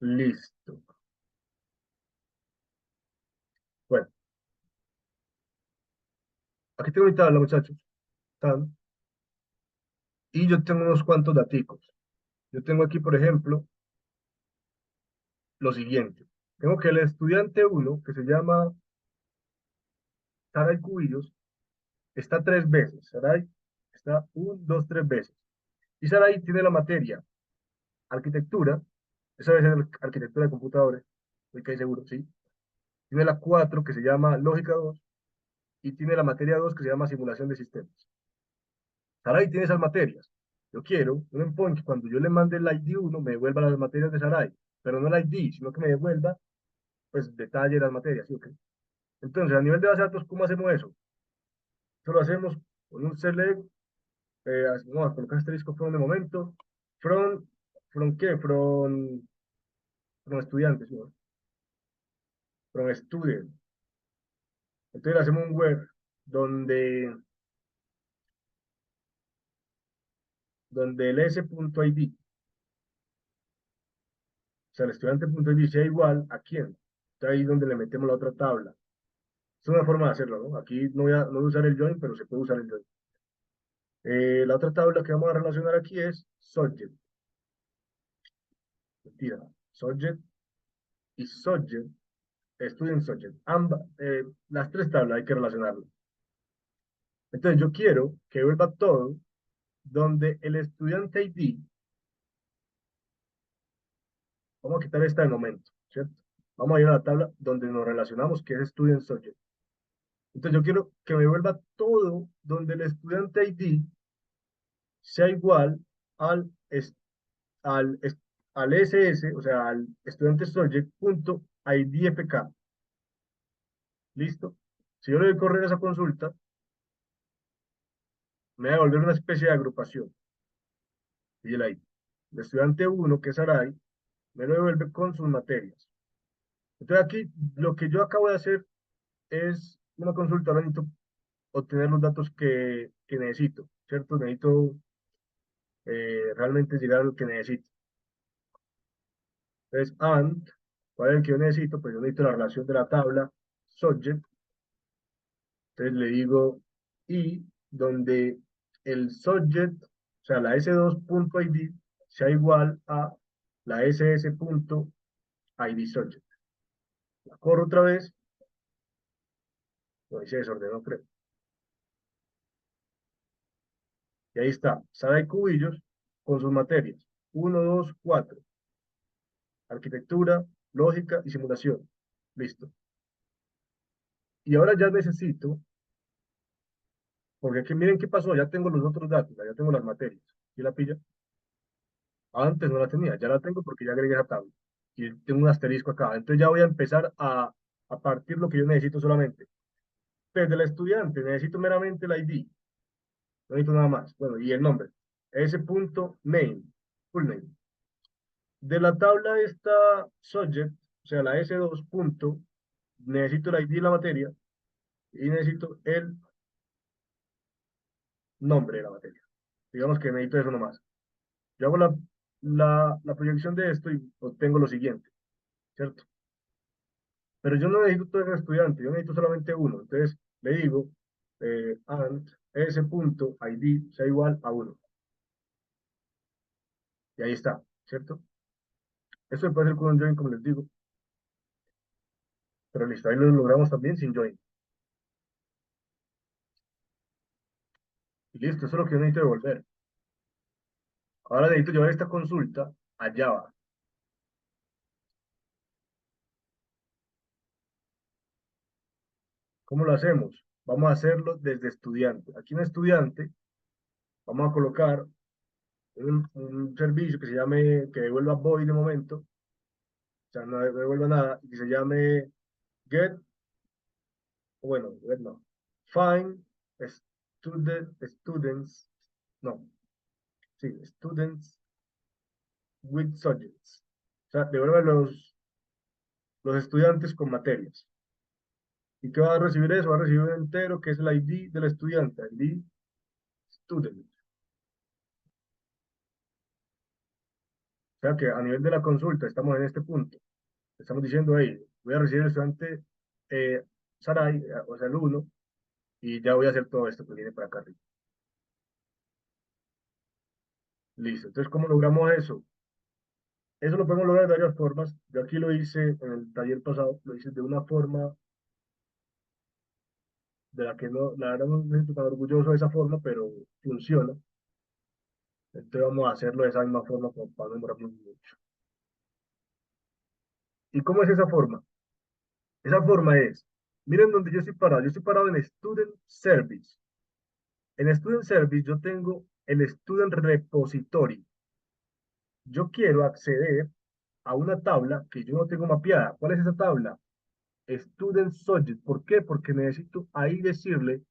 Listo. Bueno, aquí tengo mi tabla, muchachos. Tan, y yo tengo unos cuantos daticos. Yo tengo aquí, por ejemplo, lo siguiente. Tengo que el estudiante uno que se llama Saray Cubillos, está 3 veces. Saray está 1, 2, 3 veces. Y Saray tiene la materia arquitectura, esa debe ser arquitectura de computadores, estoy casi seguro, sí. Tiene la 4 que se llama lógica 2 y tiene la materia 2 que se llama simulación de sistemas. Saray tiene esas materias. Yo quiero un endpoint que cuando yo le mande el ID 1 me devuelva las materias de Saray, pero no el ID, sino que me devuelva, pues, detalle de las materias, ¿sí o qué? Entonces, a nivel de base de datos, ¿cómo hacemos eso? Eso lo hacemos con un select, vamos a colocar asterisco from de momento, from qué, from estudiantes, ¿no? From student. Entonces hacemos un web donde el s.id, o sea, el estudiante.id sea igual a quién. Entonces ahí es donde le metemos la otra tabla. Es una forma de hacerlo, ¿no? Aquí no voy a usar el join, pero se puede usar el join. La otra tabla que vamos a relacionar aquí es subject. Mentira. Subject y subject, student subject. Ambas, las tres tablas hay que relacionarlas. Entonces yo quiero que vuelva todo donde el estudiante ID, vamos a quitar esta de momento, ¿cierto? Vamos a ir a la tabla donde nos relacionamos, que es student subject. Entonces yo quiero que me vuelva todo donde el estudiante ID sea igual al, al, al SS, o sea, al estudiante subject punto IDFK. ¿Listo? Si yo le doy correr esa consulta, me va a devolver una especie de agrupación. Y el ID. El estudiante uno que es Aray, me lo devuelve con sus materias. Entonces aquí lo que yo acabo de hacer es una consulta. Ahora necesito obtener los datos que necesito, ¿cierto? Necesito realmente llegar a lo que necesito. Entonces, ¿cuál es el que yo necesito? Pues yo necesito la relación de la tabla subject. Entonces le digo y donde el subject, o sea, la s2.id sea igual a la ss.id subject. La corro otra vez, lo hice desordenado, creo. Y ahí está, Saray Cubillos con sus materias. 1, 2, 4. Arquitectura, lógica y simulación. Listo. Y ahora ya necesito, porque aquí miren qué pasó, ya tengo los otros datos, ya tengo las materias. ¿Y la pilla? Antes no la tenía, ya la tengo porque ya agregué esa tabla. Y tengo un asterisco acá. Entonces ya voy a empezar a partir lo que yo necesito solamente. Desde el estudiante necesito meramente el ID, no necesito nada más. Bueno, y el nombre. S.name, full name. De la tabla esta subject, o sea, la S2 punto, necesito el ID de la materia y necesito el nombre de la materia. Digamos que necesito eso nomás. Yo hago la proyección de esto y obtengo lo siguiente, ¿cierto? Pero yo no necesito todo el estudiante, yo necesito solamente uno. Entonces le digo and s.id sea igual a 1. Y ahí está, ¿cierto? Esto se puede hacer con un join, como les digo, pero listo, ahí lo logramos también sin join. Y listo, eso es lo que yo necesito devolver. Ahora necesito llevar esta consulta a Java. ¿Cómo lo hacemos? Vamos a hacerlo desde estudiante. Aquí en estudiante vamos a colocar un servicio que se llame, que devuelva void de momento, o sea, no devuelva nada, y que se llame get, bueno, get no, find students, no, sí, students with subjects. O sea, devuelve los estudiantes con materias. ¿Y qué va a recibir eso? Va a recibir un entero que es el ID del estudiante, ID student. O sea que a nivel de la consulta estamos en este punto. Estamos diciendo ahí, voy a recibir el estudiante Sarai, o sea, el uno, y ya voy a hacer todo esto que viene para acá arriba. Listo. Entonces, ¿cómo logramos eso? Eso lo podemos lograr de varias formas. Yo aquí lo hice en el taller pasado, lo hice de una forma de la que no, la verdad no me siento tan orgulloso de esa forma, pero funciona. Entonces vamos a hacerlo de esa misma forma como para no demorarnos mucho. ¿Y cómo es esa forma? Esa forma es, miren donde yo estoy parado en Student Service. En Student Service yo tengo el Student Repository. Yo quiero acceder a una tabla que yo no tengo mapeada. ¿Cuál es esa tabla? Student Subject. ¿Por qué? Porque necesito ahí decirle,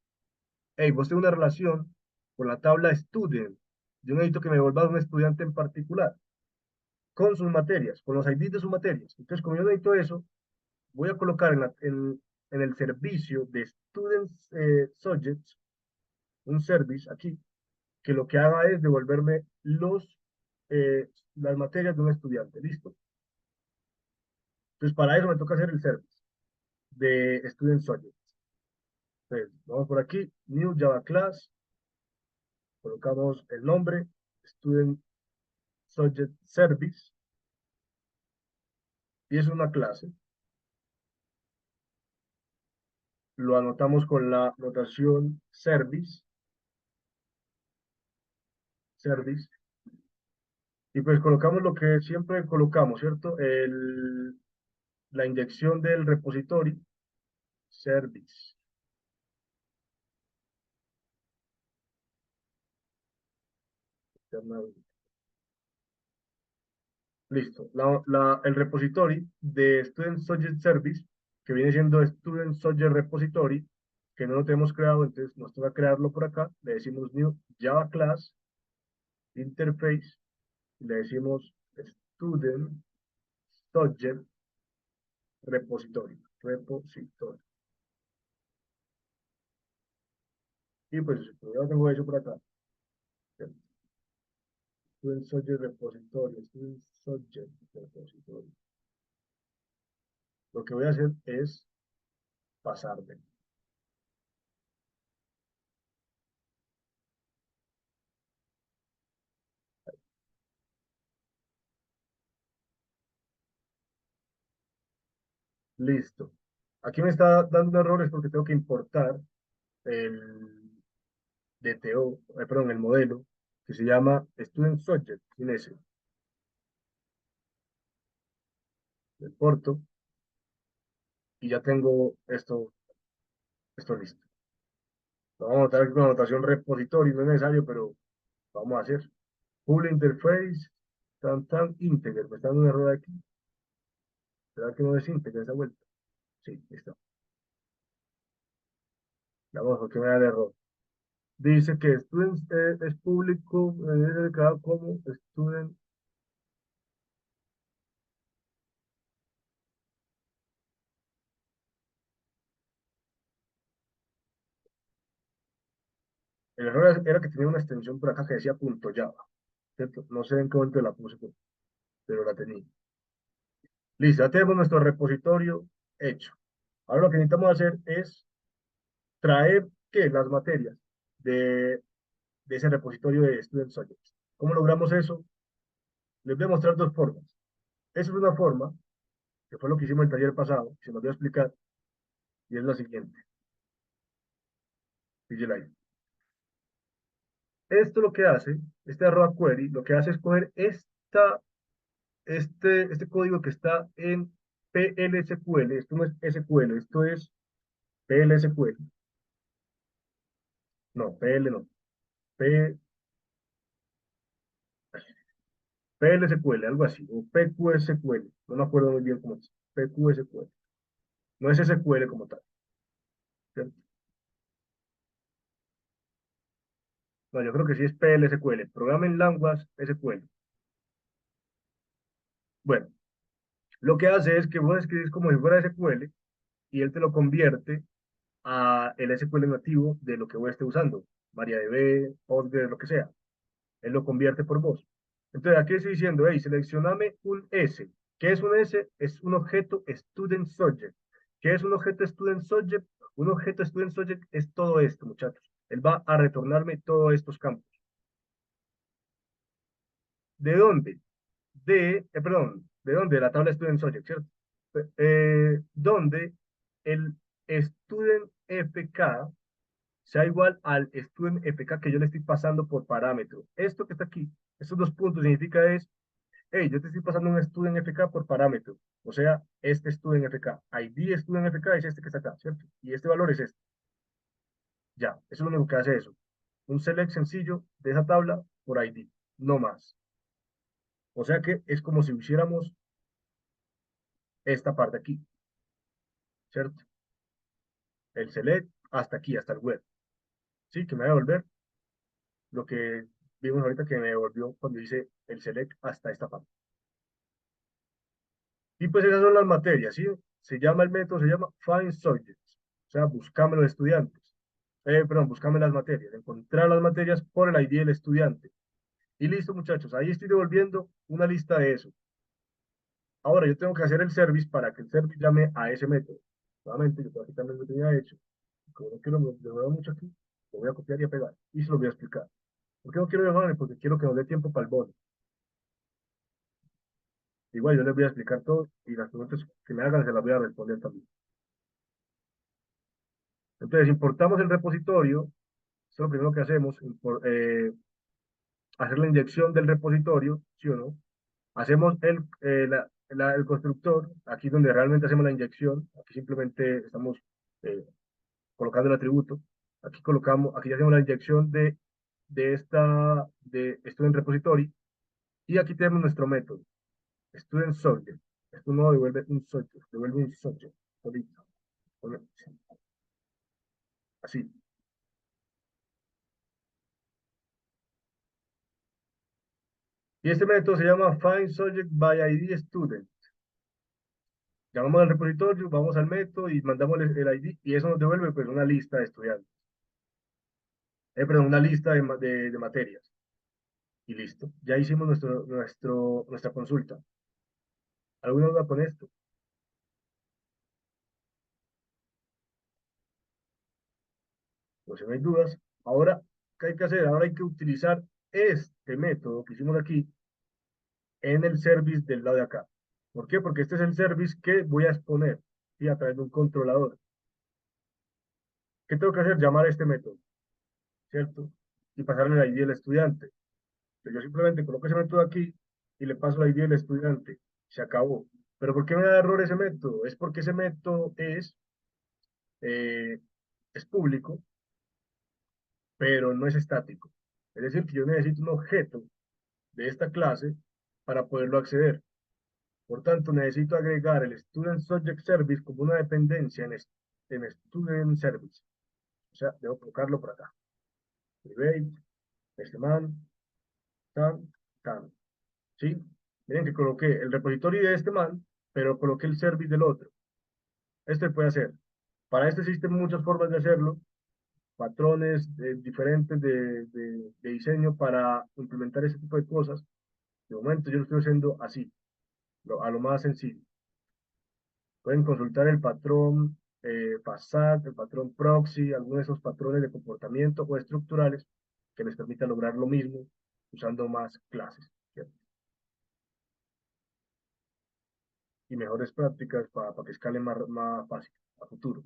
hey, vos tenés una relación con la tabla Student. Yo necesito que me devuelvas un estudiante en particular con sus materias, con los IDs de sus materias. Entonces, como yo necesito eso, voy a colocar en el servicio de Students Subjects un service aquí que lo que haga es devolverme las materias de un estudiante. ¿Listo? Entonces, para eso me toca hacer el service de Student Subjects. Entonces, vamos por aquí, New Java Class, colocamos el nombre, Student Subject Service, y es una clase. Lo anotamos con la notación service, y pues colocamos lo que siempre colocamos, ¿cierto? La inyección del repository, service. Listo. El repository de Student Subject Service que viene siendo Student Subject Repository, que no lo tenemos creado, entonces nos toca crearlo por acá. Le decimos new Java class, interface, y le decimos Student Subject repository. Y pues yo tengo eso por acá. Student Subject Repository, Student Subject Repository. Lo que voy a hacer es pasarme. Listo. Aquí me está dando errores porque tengo que importar el DTO, perdón, el modelo, que se llama Student Subject, sin S. Le importo y ya tengo esto listo. Lo vamos a notar aquí con anotación repositorio, no es necesario, pero vamos a hacer. Full interface, tan, integer. Me está dando un error aquí. ¿Será que no es integer esa vuelta? Sí, listo. Vamos, porque me da el error. Dice que student es público, es dedicado como student. El error era que tenía una extensión por acá que decía .java, ¿cierto? No sé en qué momento la puse, pero la tenía. Listo, ya tenemos nuestro repositorio hecho. Ahora lo que necesitamos hacer es traer, ¿qué? Las materias de, de ese repositorio de Student Subjects. ¿Cómo logramos eso? Les voy a mostrar dos formas. Esa es una forma, que fue lo que hicimos el taller pasado, se los voy a explicar, y es la siguiente. Píllela ahí. Esto lo que hace, este arroba query, lo que hace es coger este código que está en PLSQL, esto no es SQL, esto es PLSQL, no, PL no, P, PLSQL, algo así, o PQSQL, no me acuerdo muy bien cómo es, PQSQL, no es SQL como tal, ¿cierto? No, yo creo que sí es PLSQL, Programming Language SQL. Bueno, lo que hace es que vos escribís como si fuera SQL y él te lo convierte a el SQL nativo de lo que vos estés usando, MariaDB, Postgres, lo que sea. Él lo convierte por vos. Entonces aquí estoy diciendo, hey, seleccioname un S. ¿Qué es un S? Es un objeto Student Subject. ¿Qué es un objeto Student Subject? Un objeto Student Subject es todo esto, muchachos. Él va a retornarme todos estos campos. ¿De dónde? Perdón, ¿de dónde? De la tabla Student Subject, ¿cierto? Donde el Student FK sea igual al student FK que yo le estoy pasando por parámetro. Esto que está aquí, estos dos puntos significa es, hey, yo te estoy pasando un student FK por parámetro. O sea, este student FK. ID student FK es este que está acá, ¿cierto? Y este valor es este. Ya, eso es lo único que hace eso. Un select sencillo de esa tabla por ID, no más. O sea que es como si hiciéramos esta parte aquí, ¿cierto? El select hasta aquí, hasta el web. ¿Sí? Que me va a devolver lo que vimos ahorita que me devolvió cuando hice el select hasta esta parte. Y pues esas son las materias, ¿sí? El método se llama Find Subjects, o sea, buscame los estudiantes. Perdón, buscame las materias, encontrar las materias por el ID del estudiante. Y listo, muchachos, ahí estoy devolviendo una lista de eso. Ahora yo tengo que hacer el service para que el service llame a ese método. Nuevamente, yo aquí también lo tenía hecho. Como no quiero demorar mucho aquí, lo voy a copiar y a pegar. Y se lo voy a explicar. ¿Por qué no quiero demorar? Porque quiero que nos dé tiempo para el bono. Igual yo les voy a explicar todo y las preguntas que me hagan se las voy a responder también. Entonces, importamos el repositorio. Esto es lo primero que hacemos, hacer la inyección del repositorio, ¿sí o no? Hacemos el constructor, aquí donde realmente hacemos la inyección, aquí simplemente estamos colocando el atributo, aquí ya hacemos la inyección de student repository, y aquí tenemos nuestro método, student subject. Esto no devuelve un subject, devuelve un subject, solito. Así. Y este método se llama Find Subject by ID Student. Llamamos al repositorio, vamos al método y mandamos el ID y eso nos devuelve pues una lista de estudiantes. Perdón, una lista de materias. Y listo. Ya hicimos nuestra consulta. ¿Alguna duda con esto? Pues si no hay dudas. Ahora, ¿qué hay que hacer? Ahora hay que utilizar este método que hicimos aquí en el service del lado de acá. ¿Por qué? Porque este es el service que voy a exponer y a través de un controlador. ¿Qué tengo que hacer? Llamar a este método, ¿cierto? Y pasarle el ID del estudiante. Entonces, yo simplemente coloco ese método aquí y le paso el ID del estudiante. Se acabó. ¿Pero por qué me da error ese método? Es porque ese método eh, es público, pero no es estático. Es decir, que yo necesito un objeto de esta clase para poderlo acceder. Por tanto, necesito agregar el Student Subject Service como una dependencia en Student Service. O sea, debo colocarlo por acá. Private, este man, tan, tan. ¿Sí? Miren que coloqué el repositorio de este man, pero coloqué el service del otro. Este puede hacer. Para este existen muchas formas de hacerlo, patrones diferentes de diseño para implementar ese tipo de cosas. De momento yo lo estoy haciendo así, a lo más sencillo. Pueden consultar el patrón FASAD, el patrón proxy, algunos de esos patrones de comportamiento o estructurales que les permitan lograr lo mismo usando más clases, ¿cierto? Y mejores prácticas para que escalen más fácil a futuro.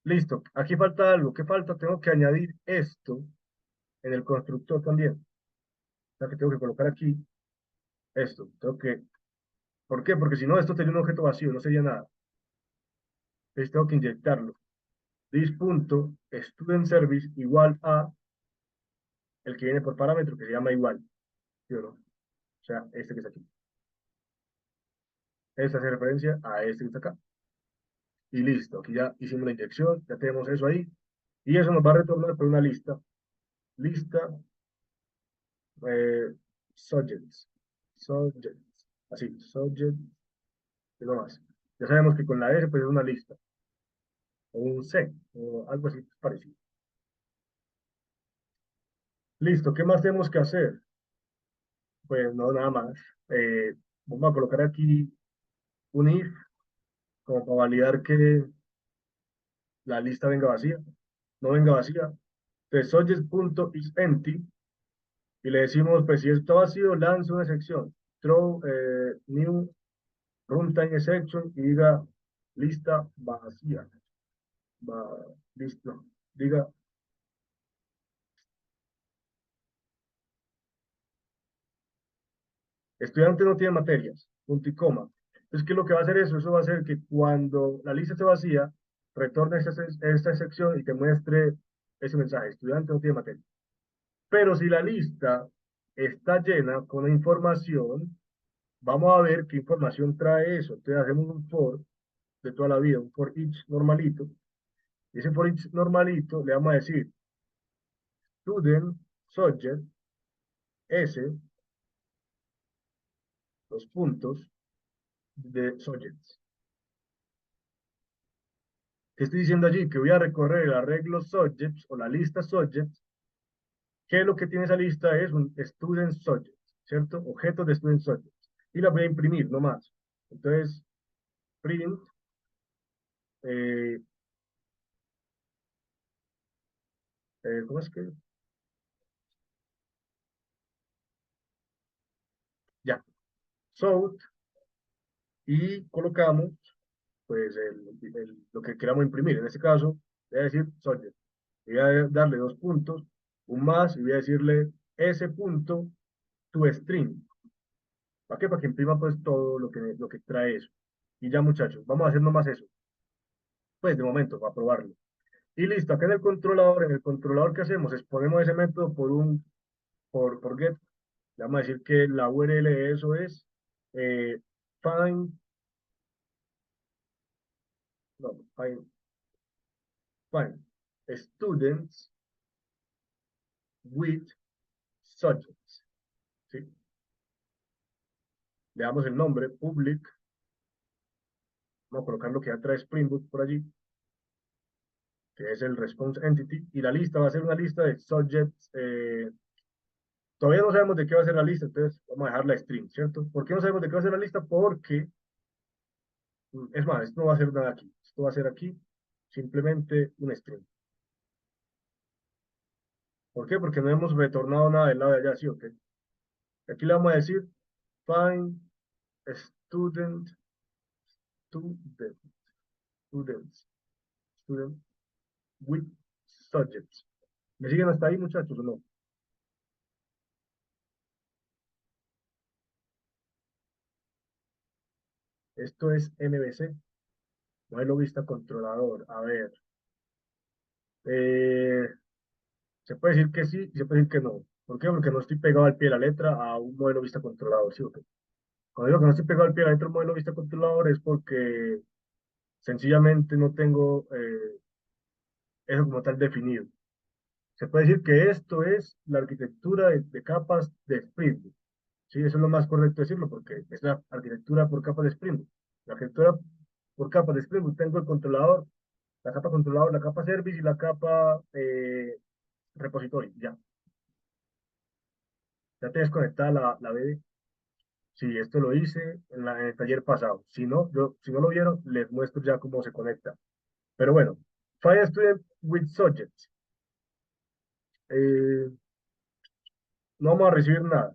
Listo, aquí falta algo. ¿Qué falta? Tengo que añadir esto en el constructor también. O sea que tengo que colocar aquí esto. ¿Por qué? Porque si no, esto sería un objeto vacío, no sería nada. Entonces tengo que inyectarlo. This.studentService igual a el que viene por parámetro, que se llama igual. ¿Sí o no? O sea, este que está aquí. Esta hace referencia a este que está acá. Y listo, aquí ya hicimos la inyección, ya tenemos eso ahí. Y eso nos va a retornar por una lista. Lista eh, subjects. Subjects. Así, subject, y no más. Ya sabemos que con la S pues es una lista. O un C, o algo así parecido. Listo, ¿qué más tenemos que hacer? Pues no, nada más. Vamos a colocar aquí un if, como para validar que la lista venga vacía. No venga vacía. Entonces, subject.isEmpty, y le decimos, pues si está vacío, lanza una sección. Throw new runtime exception y diga lista vacía. Listo. Diga, estudiante no tiene materias, punto y coma. Entonces, ¿qué es lo que va a hacer eso? Eso va a hacer que cuando la lista esté vacía, retorne esta sección y te muestre ese mensaje, estudiante no tiene materia. Pero si la lista está llena con la información, vamos a ver qué información trae eso. Entonces hacemos un for de toda la vida, un for each normalito. Y ese for each normalito le vamos a decir student subject s, los puntos de subjects. ¿Qué estoy diciendo allí? Que voy a recorrer el arreglo subjects o la lista subjects, que lo que tiene esa lista es un student subject, ¿cierto? Objetos de student subjects. Y la voy a imprimir, no más. Entonces, print, eh, ¿cómo es que? Ya, sort, y colocamos, pues, lo que queramos imprimir. En este caso, voy a decir subject. Voy a darle dos puntos, un más, y voy a decirle ese punto, tu string. ¿Para qué? Para que imprima pues todo lo que trae eso. Y ya muchachos, vamos a hacer nomás eso. Pues de momento, para probarlo. Y listo, acá en el controlador que hacemos es ponemos ese método por get. Le vamos a decir que la URL de eso es find no, find students with subjects, ¿sí? Le damos el nombre, public, vamos a colocar lo que ya trae Spring Boot por allí, que es el response entity, y la lista va a ser una lista de subjects. Todavía no sabemos de qué va a ser la lista, entonces vamos a dejar la string, ¿cierto? ¿Por qué no sabemos de qué va a ser la lista? Porque, es más, esto no va a ser nada aquí, esto va a ser aquí simplemente un string. ¿Por qué? Porque no hemos retornado nada del lado de allá, ¿sí o qué? Aquí le vamos a decir find student, student, students, student with subjects. ¿Me siguen hasta ahí, muchachos, o no? Esto es MVC, modelo vista controlador. A ver, eh, se puede decir que sí y se puede decir que no. ¿Por qué? Porque no estoy pegado al pie de la letra a un modelo vista controlador, ¿sí o qué? Cuando digo que no estoy pegado al pie de la letra a un modelo vista controlador es porque sencillamente no tengo eso como tal definido. Se puede decir que esto es la arquitectura de capas de Spring Boot. Sí, eso es lo más correcto decirlo porque es la arquitectura por capas de Spring Boot. La arquitectura por capas de Spring Boot, tengo el controlador, la capa controlador, la capa service y la capa repositorio. Ya, ya tienes conectada la BD. Sí, esto lo hice en el taller pasado. Si no lo vieron, les muestro ya cómo se conecta. Pero bueno, Find Student with Subjects. Eh, no vamos a recibir nada.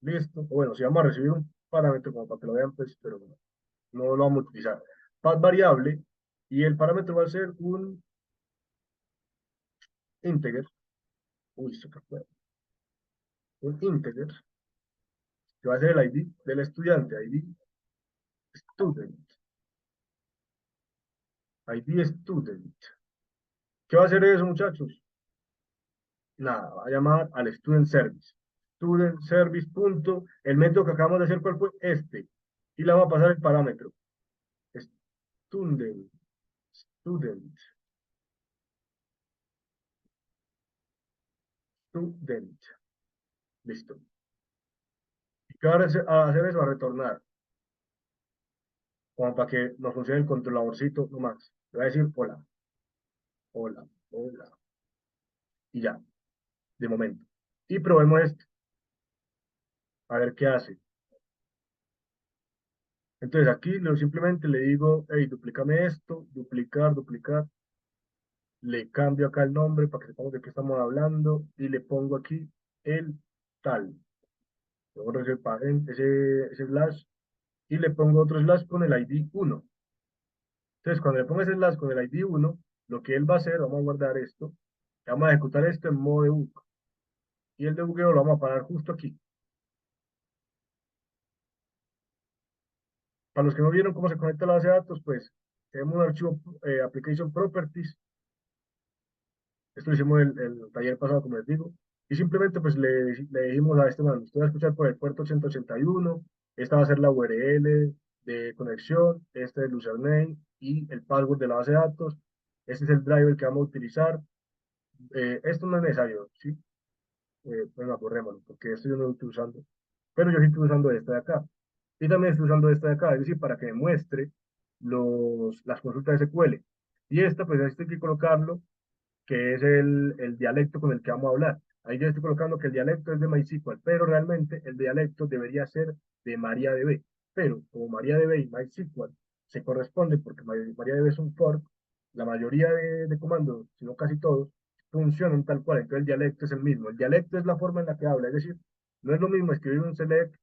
Listo. O bueno, si vamos a recibir un parámetro como para que lo vean, pues, pero no lo vamos a utilizar. Path variable, y el parámetro va a ser un integer. Uy, se fue. Un integer, que va a ser el ID del estudiante, ID student. ID student. ¿Qué va a hacer eso, muchachos? Nada, va a llamar al student service. Student service punto, el método que acabamos de hacer, ¿cuál fue? Este. Y le vamos a pasar el parámetro. Student, student, student. Listo. ¿Y qué va a hacer eso? A retornar. Como para que nos funcione el controladorcito nomás. Le va a decir hola, hola, hola. Y ya, de momento. Y probemos esto. A ver qué hace. Entonces aquí simplemente le digo, hey, duplícame esto, duplicar, duplicar. Le cambio acá el nombre para que sepamos de qué estamos hablando y le pongo aquí el tal. Le borro ese slash y le pongo otro slash con el ID 1. Entonces, cuando le pongo ese slash con el ID 1, lo que él va a hacer, vamos a guardar esto, vamos a ejecutar esto en modo debug. Y el debugueo lo vamos a parar justo aquí. Para los que no vieron cómo se conecta la base de datos, pues tenemos un archivo application properties. Esto lo hicimos el taller pasado, como les digo. Y simplemente pues le dijimos a este man, usted va a escuchar por el puerto 181, esta va a ser la URL de conexión, este es el username y el password de la base de datos. Este es el driver que vamos a utilizar. Esto no es necesario, ¿sí? Bueno, borrémoslo, porque esto yo no lo estoy usando. Pero yo sí estoy usando esta de acá. Y también estoy usando esta de acá, es decir, para que me muestre las consultas de SQL. Y esta, pues esto hay que colocarlo, que es el dialecto con el que vamos a hablar. Ahí yo estoy colocando que el dialecto es de MySQL, pero realmente el dialecto debería ser de MariaDB. Pero como MariaDB y MySQL se corresponden porque MariaDB es un fork, la mayoría de comandos, si no casi todos, funcionan tal cual. Entonces el dialecto es el mismo. El dialecto es la forma en la que habla. Es decir, no es lo mismo escribir un select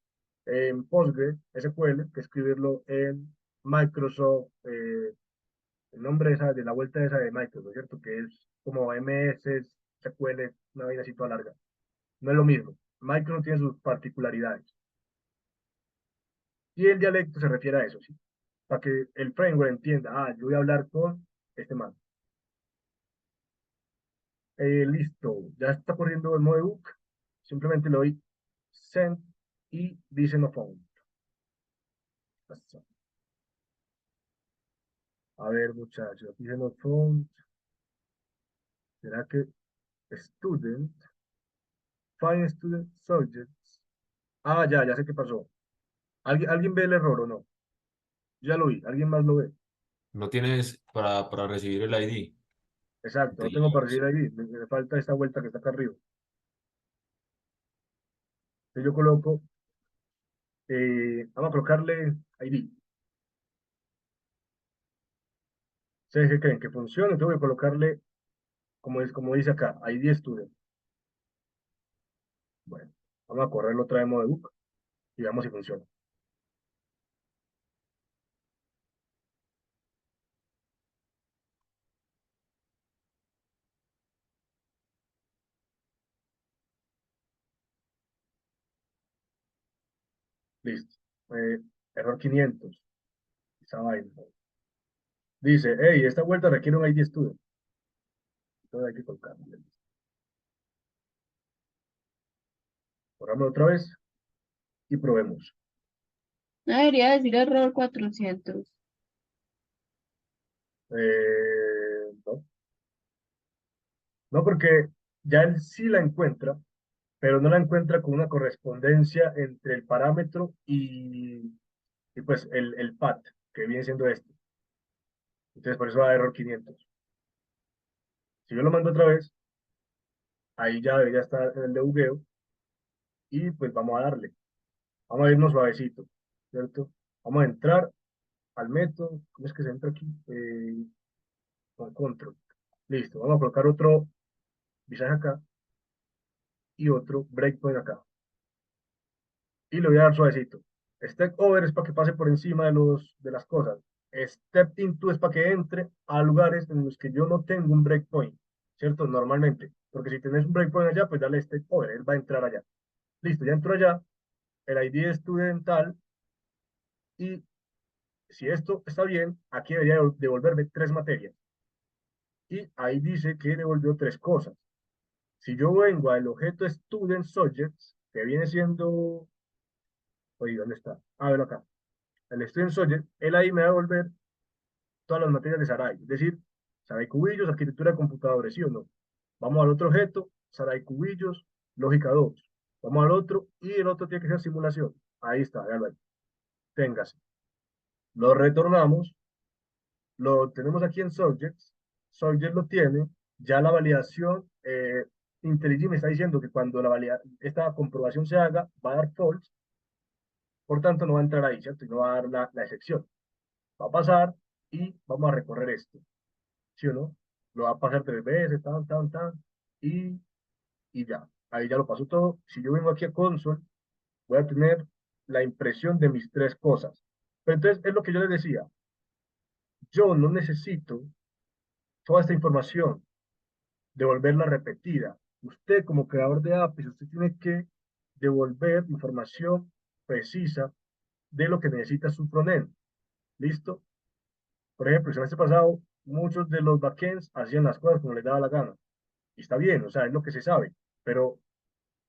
en PostgreSQL que escribirlo en Microsoft, el nombre de la vuelta esa de Microsoft, ¿no es cierto? Que es como MS, SQL, una vaina así toda larga. No es lo mismo. Microsoft tiene sus particularidades. Y el dialecto se refiere a eso, ¿sí? Para que el framework entienda, yo voy a hablar con este man. Listo, ya está corriendo el modo debug. Simplemente le doy send y dice no found. A ver, muchachos, aquí se nos font. ¿Será que student, find student subjects? Ah, ya sé qué pasó. ¿Alguien ve el error o no? Ya lo vi, ¿alguien más lo ve? No tienes para recibir el ID. Exacto, no tengo para decir ahí, me falta esta vuelta que está acá arriba. Entonces yo coloco, vamos a colocarle ID. ¿Ustedes qué creen? ¿Que funcione? Tengo que colocarle, como dice acá, ID student. Bueno, vamos a correrlo otra vez en modo debug y veamos si funciona. Listo. Error 500. Esa vaina. Dice, hey, esta vuelta requiere un ID student. Entonces hay que colocarlo. Corramos otra vez y probemos. No debería decir error 400. No, no, porque ya él sí la encuentra, pero no la encuentra con una correspondencia entre el parámetro y pues el path, que viene siendo este. Entonces por eso da error 500. Si yo lo mando otra vez, ahí ya debería estar en el debugueo y pues vamos a darle. Vamos a irnos suavecito, ¿cierto? Vamos a entrar al método. ¿Cómo es que se entra aquí? Con control. Listo. Vamos a colocar otro visaje acá y otro breakpoint acá. Y le voy a dar suavecito. Step over es para que pase por encima de las cosas. Step into es para que entre a lugares en los que yo no tengo un breakpoint, ¿cierto? Normalmente. Porque si tenés un breakpoint allá, pues dale step over, él va a entrar allá. Listo, ya entró allá. El ID estudiantal. Y si esto está bien, aquí debería devolverme 3 materias. Y ahí dice que devolvió 3 cosas. Si yo vengo al objeto student subjects, que viene siendo, oye, ¿dónde está? Ah, verlo acá. El student subject, él ahí me va a devolver todas las materias de Sarai. Es decir, Sarai Cubillos, arquitectura de computadores, ¿sí o no? Vamos al otro objeto, Sarai Cubillos, lógica 2. Vamos al otro y el otro tiene que ser simulación. Ahí está, véalo ahí. Téngase. Lo retornamos, lo tenemos aquí en subjects. Subject lo tiene. Ya la validación, IntelliJ me está diciendo que cuando esta comprobación se haga, va a dar false. Por tanto, no va a entrar ahí, ¿cierto? Y no va a dar la excepción. Va a pasar y vamos a recorrer esto. ¿Sí o no? Lo va a pasar 3 veces, y, y ya. Ahí ya lo pasó todo. Si yo vengo aquí a console, voy a tener la impresión de mis 3 cosas. Pero entonces es lo que yo les decía. Yo no necesito toda esta información, devolverla repetida. Usted como creador de APIs, usted tiene que devolver información precisa de lo que necesita su frontend. ¿Listo? Por ejemplo, el semestre pasado, muchos de los backends hacían las cosas como les daba la gana. Y está bien, o sea, es lo que se sabe. Pero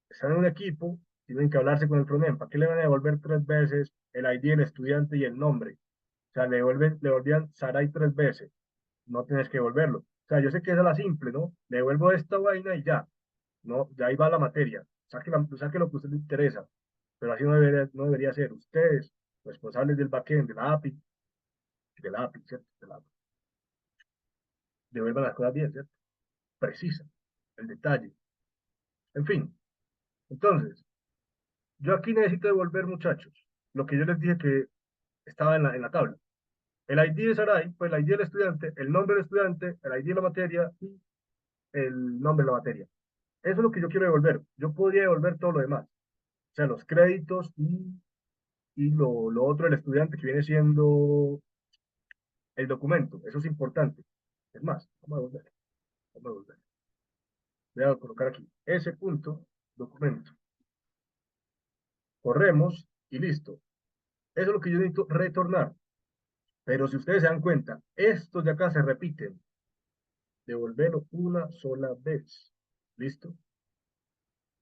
están en un equipo, tienen que hablarse con el frontend. ¿Para qué le van a devolver 3 veces el ID del estudiante y el nombre? O sea, le volvían Sarai 3 veces. No tienes que devolverlo. O sea, yo sé que esa es la simple, ¿no? Le devuelvo esta vaina y ya. No, ya ahí va la materia. Saque lo que a usted le interesa. Pero así no debería ser. Ustedes, responsables del backend, de la API, ¿cierto? Devuelvan las cosas bien, ¿cierto? Precisa, el detalle. En fin, entonces, yo aquí necesito devolver, muchachos, lo que yo les dije que estaba en la tabla. El ID de Sarai, pues el ID del estudiante, el nombre del estudiante, el ID de la materia y el nombre de la materia. Eso es lo que yo quiero devolver. Yo podría devolver todo lo demás. O sea, los créditos y lo otro del estudiante que viene siendo el documento. Eso es importante. Es más, vamos a devolver. Vamos a devolver. Voy a colocar aquí ese punto, documento. Corremos y listo. Eso es lo que yo necesito retornar. Pero si ustedes se dan cuenta, estos de acá se repiten. Devolverlo una sola vez. ¿Listo?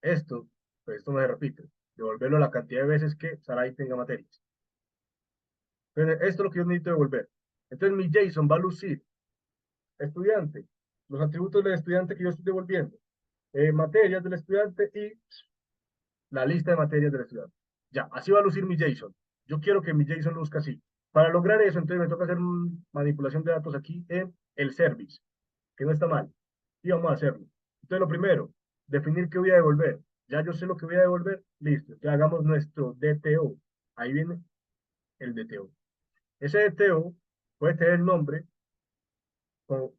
Esto no se repite. Devolverlo la cantidad de veces que Sarai tenga materias. Entonces, esto es lo que yo necesito devolver. Entonces mi JSON va a lucir estudiante, los atributos del estudiante que yo estoy devolviendo, materias del estudiante y la lista de materias del estudiante. Ya, así va a lucir mi JSON. Yo quiero que mi JSON luzca así. Para lograr eso, entonces me toca hacer manipulación de datos aquí en el service, que no está mal. Y vamos a hacerlo. Entonces, lo primero, definir qué voy a devolver. Ya yo sé lo que voy a devolver, listo. Ya hagamos nuestro DTO. Ahí viene el DTO. Ese DTO puede tener el nombre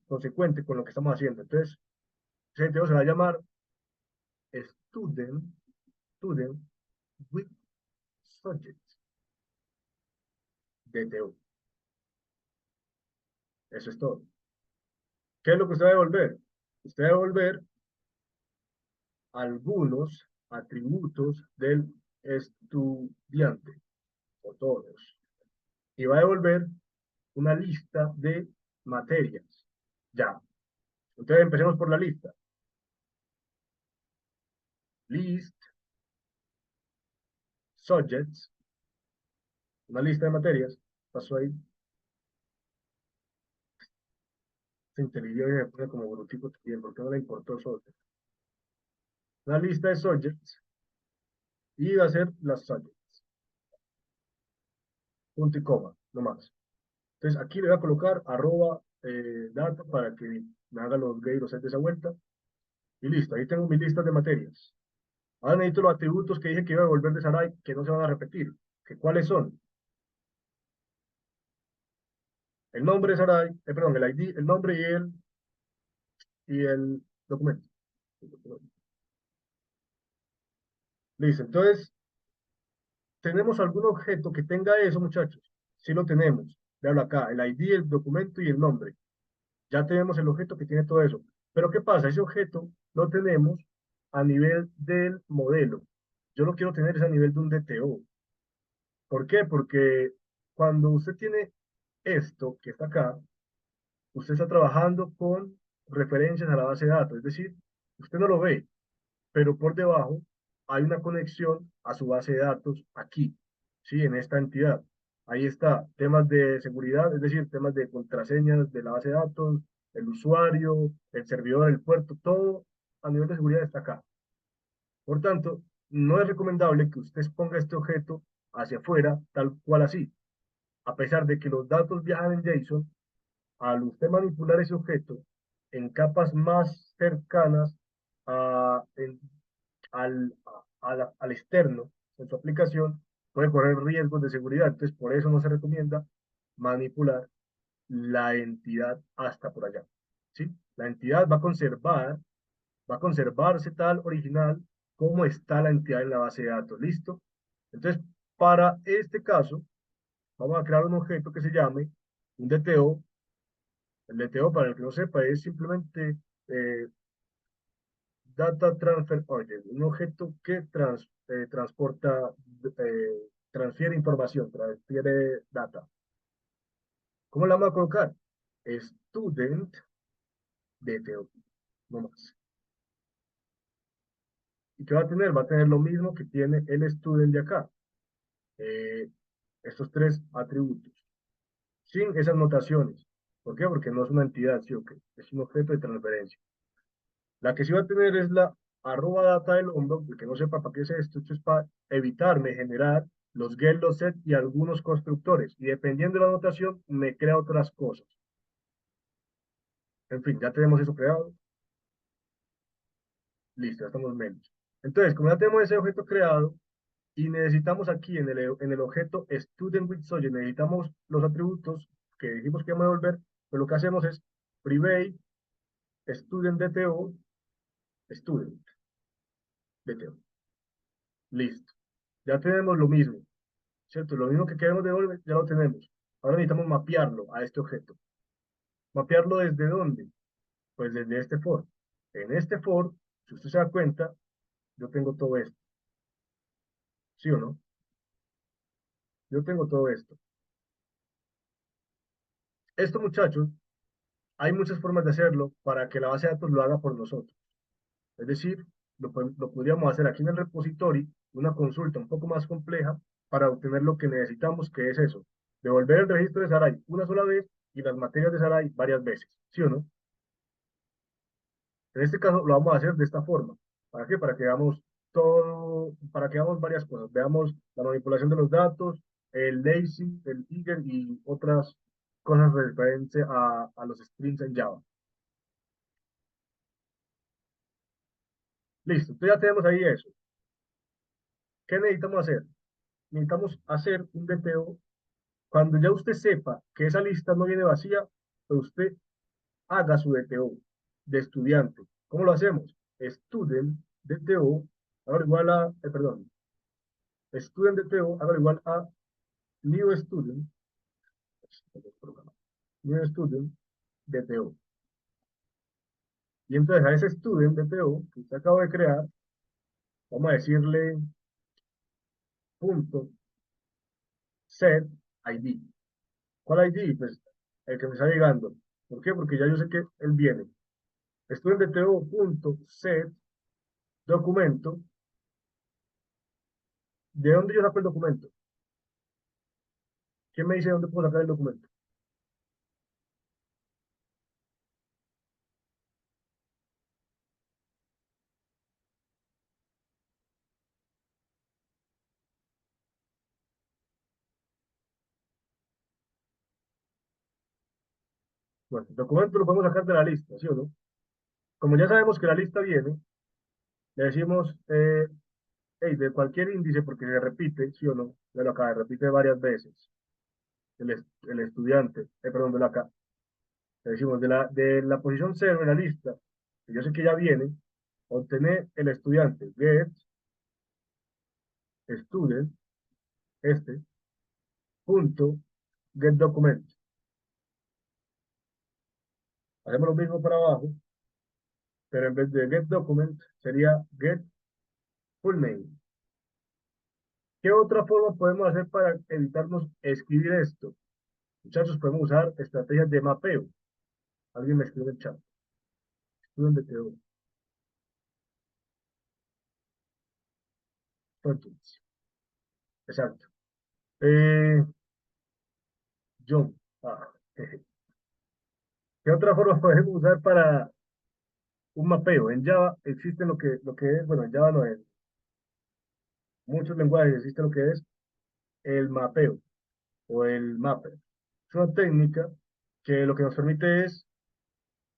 consecuente con lo que estamos haciendo. Entonces, ese DTO se va a llamar student, student with subject. DTO. Eso es todo. ¿Qué es lo que usted va a devolver? Usted va a devolver algunos atributos del estudiante, o todos. Y va a devolver una lista de materias. Ya. Entonces empecemos por la lista. List, subjects, una lista de materias. Pasó ahí. Se inteligió y me pone como brutico también, porque no le importó subject. Una lista de subjects y va a ser las subjects. Punto y coma, no más. Entonces aquí le voy a colocar arroba data para que me haga los gay set de esa vuelta. Y listo, ahí tengo mis listas de materias. Ahora necesito los atributos que dije que iba a devolver de Sarai, que no se van a repetir. ¿Que ¿Cuáles son? El nombre de Sarai, perdón, el ID, el nombre y el documento. Listo, entonces, ¿tenemos algún objeto que tenga eso, muchachos? Sí lo tenemos. Veanlo acá, el ID, el documento y el nombre. Ya tenemos el objeto que tiene todo eso. Pero ¿qué pasa? Ese objeto lo tenemos a nivel del modelo. Yo lo quiero tener es a nivel de un DTO. ¿Por qué? Porque cuando usted tiene esto que está acá, usted está trabajando con referencias a la base de datos. Es decir, usted no lo ve, pero por debajo hay una conexión a su base de datos aquí, ¿sí? En esta entidad. Ahí está, temas de seguridad, es decir, temas de contraseñas de la base de datos, el usuario, el servidor, el puerto, todo a nivel de seguridad está acá. Por tanto, no es recomendable que usted exponga este objeto hacia afuera, tal cual así. A pesar de que los datos viajan en JSON, al usted manipular ese objeto en capas más cercanas a, en- al externo en su aplicación, puede correr riesgos de seguridad. Entonces, por eso no se recomienda manipular la entidad hasta por allá. ¿Sí? La entidad va a conservarse tal original como está la entidad en la base de datos. ¿Listo? Entonces, para este caso, vamos a crear un objeto que se llame un DTO. El DTO, para el que no sepa, es simplemente eh, Data Transfer Object, un objeto que transporta, transfiere información, transfiere data. ¿Cómo la vamos a colocar? Student DTO, no más. ¿Y qué va a tener? Va a tener lo mismo que tiene el student de acá. Eh, estos tres atributos. Sin esas notaciones. ¿Por qué? Porque no es una entidad, ¿sí o qué? Es un objeto de transferencia. La que sí va a tener es la arroba data del hombro, el que no sepa para qué es esto es para evitarme generar los get, los set y algunos constructores. Y dependiendo de la anotación, me crea otras cosas. En fin, ya tenemos eso creado. Listo, ya estamos menos. Entonces, como ya tenemos ese objeto creado y necesitamos aquí en el objeto student with subject, necesitamos los atributos que dijimos que íbamos a devolver, pues lo que hacemos es private student DTO, student DTO. Listo. Ya tenemos lo mismo. ¿Cierto? Lo mismo que queremos devolver, ya lo tenemos. Ahora necesitamos mapearlo a este objeto. ¿Mapearlo desde dónde? Pues desde este for. En este for, si usted se da cuenta, yo tengo todo esto. ¿Sí o no? Yo tengo todo esto. Esto, muchachos, hay muchas formas de hacerlo para que la base de datos lo haga por nosotros. Es decir, lo podríamos hacer aquí en el repository, una consulta un poco más compleja para obtener lo que necesitamos, que es eso. Devolver el registro de Sarai una sola vez y las materias de Sarai varias veces, ¿sí o no? En este caso lo vamos a hacer de esta forma. ¿Para qué? Para que veamos todo, para que veamos varias cosas. Veamos la manipulación de los datos, el lazy, el eager y otras cosas referentes a los strings en Java. Listo, entonces ya tenemos ahí eso. ¿Qué necesitamos hacer? Necesitamos hacer un DTO. Cuando ya usted sepa que esa lista no viene vacía, pues usted haga su DTO de estudiante. ¿Cómo lo hacemos? Student DTO, ahora igual a, perdón, student DTO, ahora igual a new student, new student DTO. Y entonces a ese student DTO que usted acaba de crear, vamos a decirle punto set ID. ¿Cuál ID? Pues el que me está llegando. ¿Por qué? Porque ya yo sé que él viene. Student.DTO.set documento. ¿De dónde yo saco el documento? ¿Quién me dice dónde puedo sacar el documento? Bueno, el documento lo podemos sacar de la lista, ¿sí o no? Como ya sabemos que la lista viene, le decimos, hey, de cualquier índice, porque se repite, ¿sí o no? De lo acá, repite varias veces. El estudiante, perdón, de la acá. Le decimos, de la posición 0 en la lista, que yo sé que ya viene, obtener el estudiante, get student, punto, get document. Hacemos lo mismo para abajo, pero en vez de get document, sería get full name. ¿Qué otra forma podemos hacer para evitarnos escribir esto? Muchachos, podemos usar estrategias de mapeo. Alguien me escribe en el chat. Student DTO. Entonces, exacto. John. Ah, jeje. ¿Qué otra forma podemos usar para un mapeo? En Java existe lo que es, bueno, en Java no, en muchos lenguajes existe lo que es el mapeo o el mapper. Es una técnica que lo que nos permite es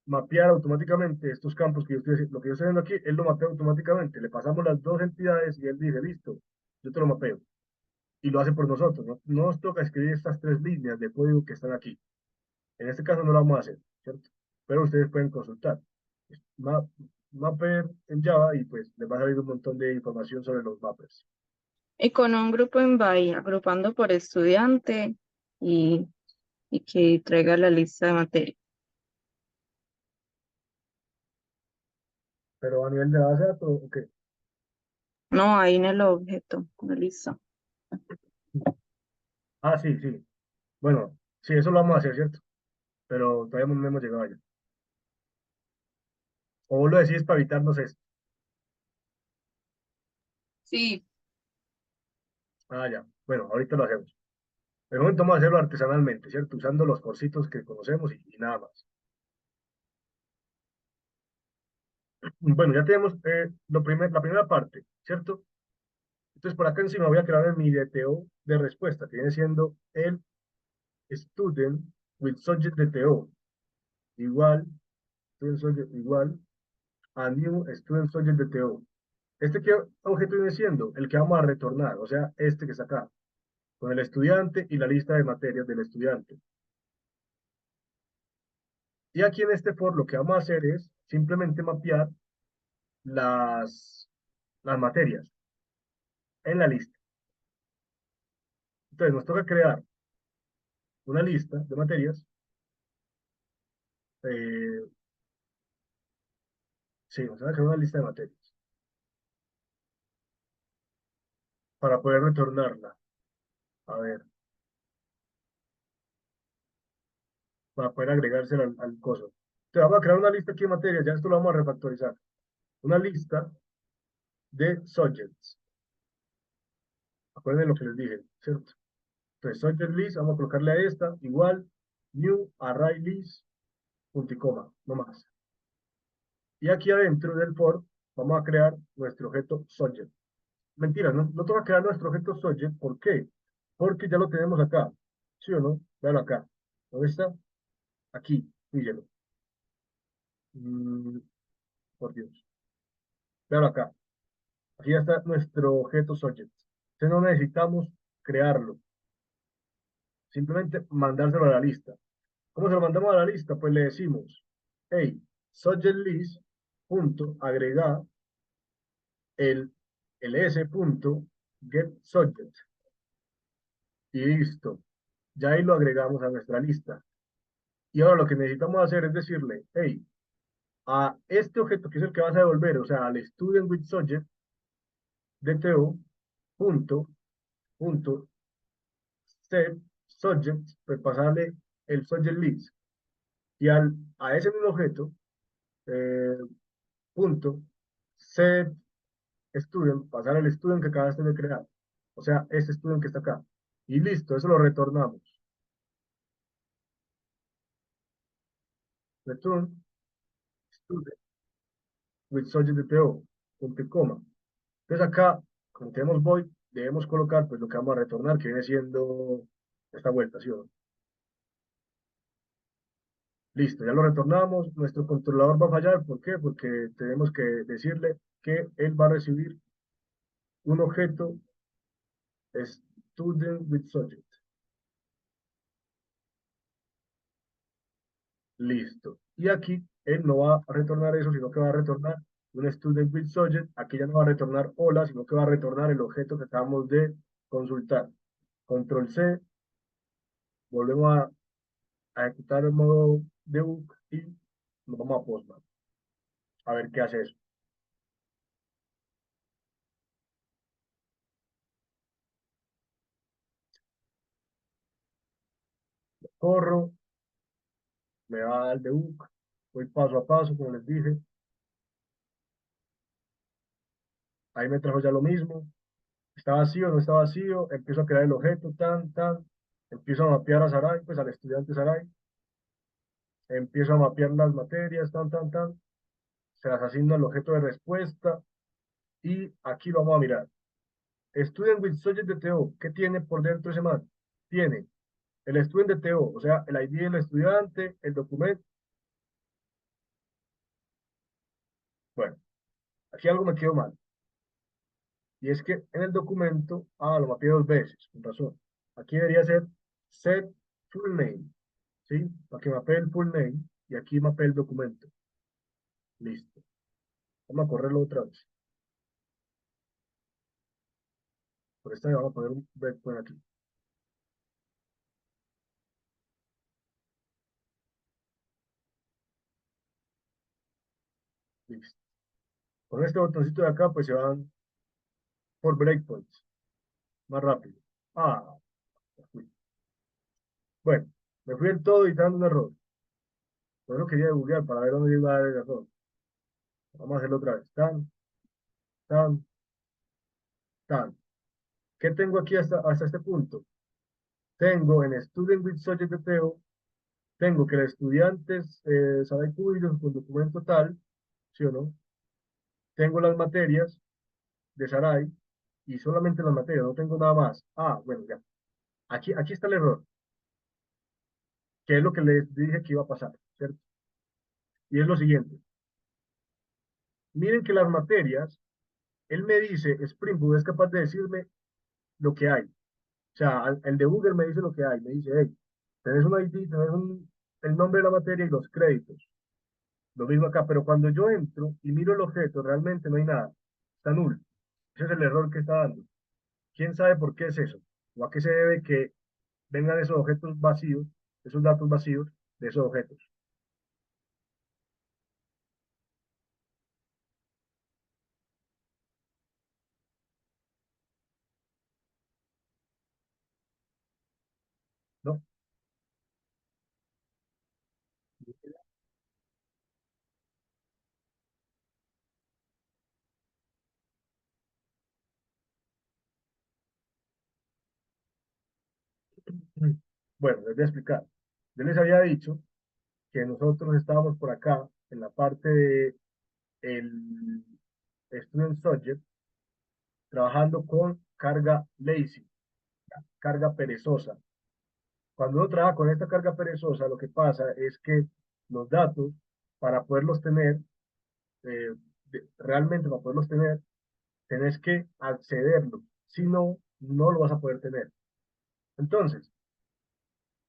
mapear automáticamente estos campos que yo estoy haciendo. Lo que yo estoy haciendo aquí, él lo mapea automáticamente. Le pasamos las dos entidades y él dice, listo, yo te lo mapeo. Y lo hace por nosotros. No nos toca escribir estas tres líneas de código que están aquí. En este caso no lo vamos a hacer, ¿cierto? Pero ustedes pueden consultar. Mapper en Java y pues les va a salir un montón de información sobre los mappers. Y con un grupo en Bahía, agrupando por estudiante y, y que traiga la lista de materia. Pero a nivel de base de datos, ok. No, ahí en el objeto, la lista. Ah, sí, sí. Bueno, sí, eso lo vamos a hacer, ¿cierto? Pero todavía no hemos llegado allá. O vos lo decís para evitarnos esto. Sí. Ah, ya. Bueno, ahorita lo hacemos. De momento vamos a hacerlo artesanalmente, ¿cierto? Usando los corsitos que conocemos y nada más. Bueno, ya tenemos la primera parte, ¿cierto? Entonces, por acá encima voy a crear mi DTO de respuesta, que viene siendo el student with subject DTO, igual, student subject igual a new student subject DTO. ¿Este qué objeto viene siendo? El que vamos a retornar, o sea, este que está acá, con el estudiante y la lista de materias del estudiante. Y aquí en este for lo que vamos a hacer es simplemente mapear las materias en la lista. Entonces nos toca crear una lista de materias. eh, sí, nos toca crear una lista de materias para poder retornarla. A ver, para poder agregársela al coso. Entonces vamos a crear una lista aquí de materias, ya esto lo vamos a refactorizar. Una lista de subjects. Acuérdense lo que les dije, ¿cierto? Entonces, subject list, vamos a colocarle a esta, igual, new array list, punto y coma, no más. Y aquí adentro del for vamos a crear nuestro objeto subject. Mentira, no toca crear nuestro objeto subject. ¿Por qué? Porque ya lo tenemos acá. ¿Sí o no? Véalo acá. ¿Dónde está? Aquí. Fíjelo. Mm, por Dios. Véalo acá. Aquí ya está nuestro objeto subject. Entonces no necesitamos crearlo. Simplemente mandárselo a la lista. ¿Cómo se lo mandamos a la lista? Pues le decimos, hey, subject list, punto, agrega el s punto get subject. Y listo. Ya ahí lo agregamos a nuestra lista. Y ahora lo que necesitamos hacer es decirle, hey, a este objeto que es el que vas a devolver, o sea, al student with subject, DTO, punto, punto, set subject, pues pasarle el subject list. Y a ese mismo objeto, eh, punto, set student, pasar el student que acabaste de crear. O sea, ese student que está acá. Y listo, eso lo retornamos. Return student with subject DTO, punto y coma. Entonces acá, como tenemos void, debemos colocar pues lo que vamos a retornar, que viene siendo esta vuelta, ¿sí o no? Listo, ya lo retornamos. Nuestro controlador va a fallar. ¿Por qué? Porque tenemos que decirle que él va a recibir un objeto student with subject. Listo. Y aquí él no va a retornar eso, sino que va a retornar un student with subject. Aquí ya no va a retornar hola, sino que va a retornar el objeto que acabamos de consultar. Control C, volvemos a ejecutar el modo debug y nos vamos a Postman. A ver qué hace eso. Corro, me va al debug, voy paso a paso, como les dije. Ahí me trajo ya lo mismo. Está vacío, no está vacío. Empiezo a crear el objeto, tan. Empiezo a mapear a Sarai, pues al estudiante Sarai. Empiezo a mapear las materias, tan. Se las asigno al objeto de respuesta. Y aquí lo vamos a mirar. Student with subject de TO. ¿Qué tiene por dentro ese man? Tiene el student de TO, o sea, el ID del estudiante, el documento. Bueno, aquí algo me quedó mal. Y es que en el documento, lo mapeé dos veces, con razón. Aquí debería ser set full name, ¿sí? Para que mapee el full name y aquí mapee el documento. Listo. Vamos a correrlo otra vez. Por esta vez vamos a poner un breakpoint aquí. Listo. Con este botoncito de acá, pues se van por breakpoints. Más rápido. Me fui. Bueno, me fui del todo y dando un error. Por eso quería googlear para ver dónde iba a dar el error. Vamos a hacerlo otra vez. Tan, tan. ¿Qué tengo aquí hasta este punto? Tengo en Student with Subject de Teo, tengo que el estudiante sabe cubrir con documento tal, ¿sí o no? Tengo las materias de Sarai y solamente las materias, no tengo nada más. Bueno, ya. Aquí está el error, que es lo que les dije que iba a pasar, ¿cierto? Y es lo siguiente. Miren que las materias, él me dice, Spring Boot es capaz de decirme lo que hay. O sea, el debugger me dice lo que hay. Me dice, hey, tenés un ID, el nombre de la materia y los créditos. Lo mismo acá, pero cuando yo entro y miro el objeto, realmente no hay nada. Está nulo. Ese es el error que está dando. ¿Quién sabe por qué es eso? ¿O a qué se debe que vengan esos objetos vacíos, esos datos vacíos de esos objetos? ¿No? Bueno, les voy a explicar. Yo les había dicho que nosotros estábamos por acá, en la parte de el Student Subject, trabajando con carga lazy, carga perezosa. Cuando uno trabaja con esta carga perezosa, lo que pasa es que los datos, para poderlos tener, eh, realmente para poderlos tener, tenés que accederlos. Si no, no lo vas a poder tener. Entonces,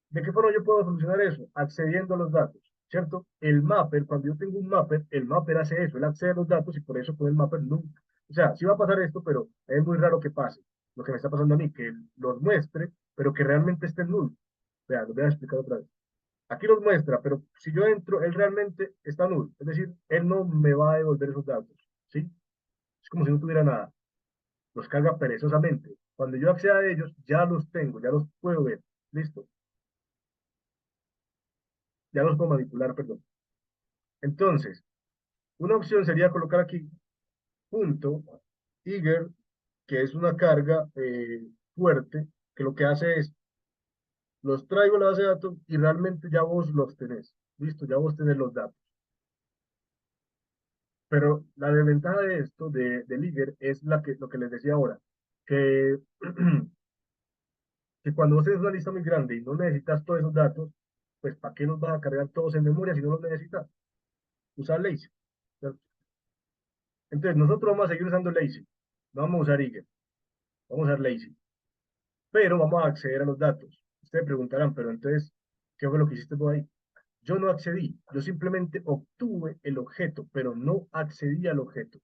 ¿de qué forma yo puedo solucionar eso? Accediendo a los datos, ¿cierto? El mapper, cuando yo tengo un mapper, el mapper hace eso, él accede a los datos y por eso con el mapper nunca. O sea, sí va a pasar esto, pero es muy raro que pase. Lo que me está pasando a mí, que los muestre, pero que realmente esté null. Vean, lo voy a explicar otra vez. Aquí los muestra, pero si yo entro, él realmente está null. Es decir, él no me va a devolver esos datos, ¿sí? Es como si no tuviera nada. Los carga perezosamente. Cuando yo acceda a ellos, ya los tengo, ya los puedo ver. Listo. Ya los puedo manipular, perdón. Entonces, una opción sería colocar aquí punto eager, que es una carga fuerte, que lo que hace es, los traigo a la base de datos y realmente ya vos los tenés. Listo, ya vos tenés los datos. Pero la desventaja de esto, del eager, es lo que les decía ahora, que, que cuando vos tenés una lista muy grande y no necesitas todos esos datos, pues ¿para qué los vas a cargar todos en memoria si no los necesitas? Usar lazy. ¿Cierto? Entonces, nosotros vamos a seguir usando lazy. No vamos a usar eager, vamos a usar lazy. Pero vamos a acceder a los datos. Ustedes preguntarán, pero entonces, ¿qué fue lo que hiciste por ahí? Yo no accedí, yo simplemente obtuve el objeto, pero no accedí al objeto. O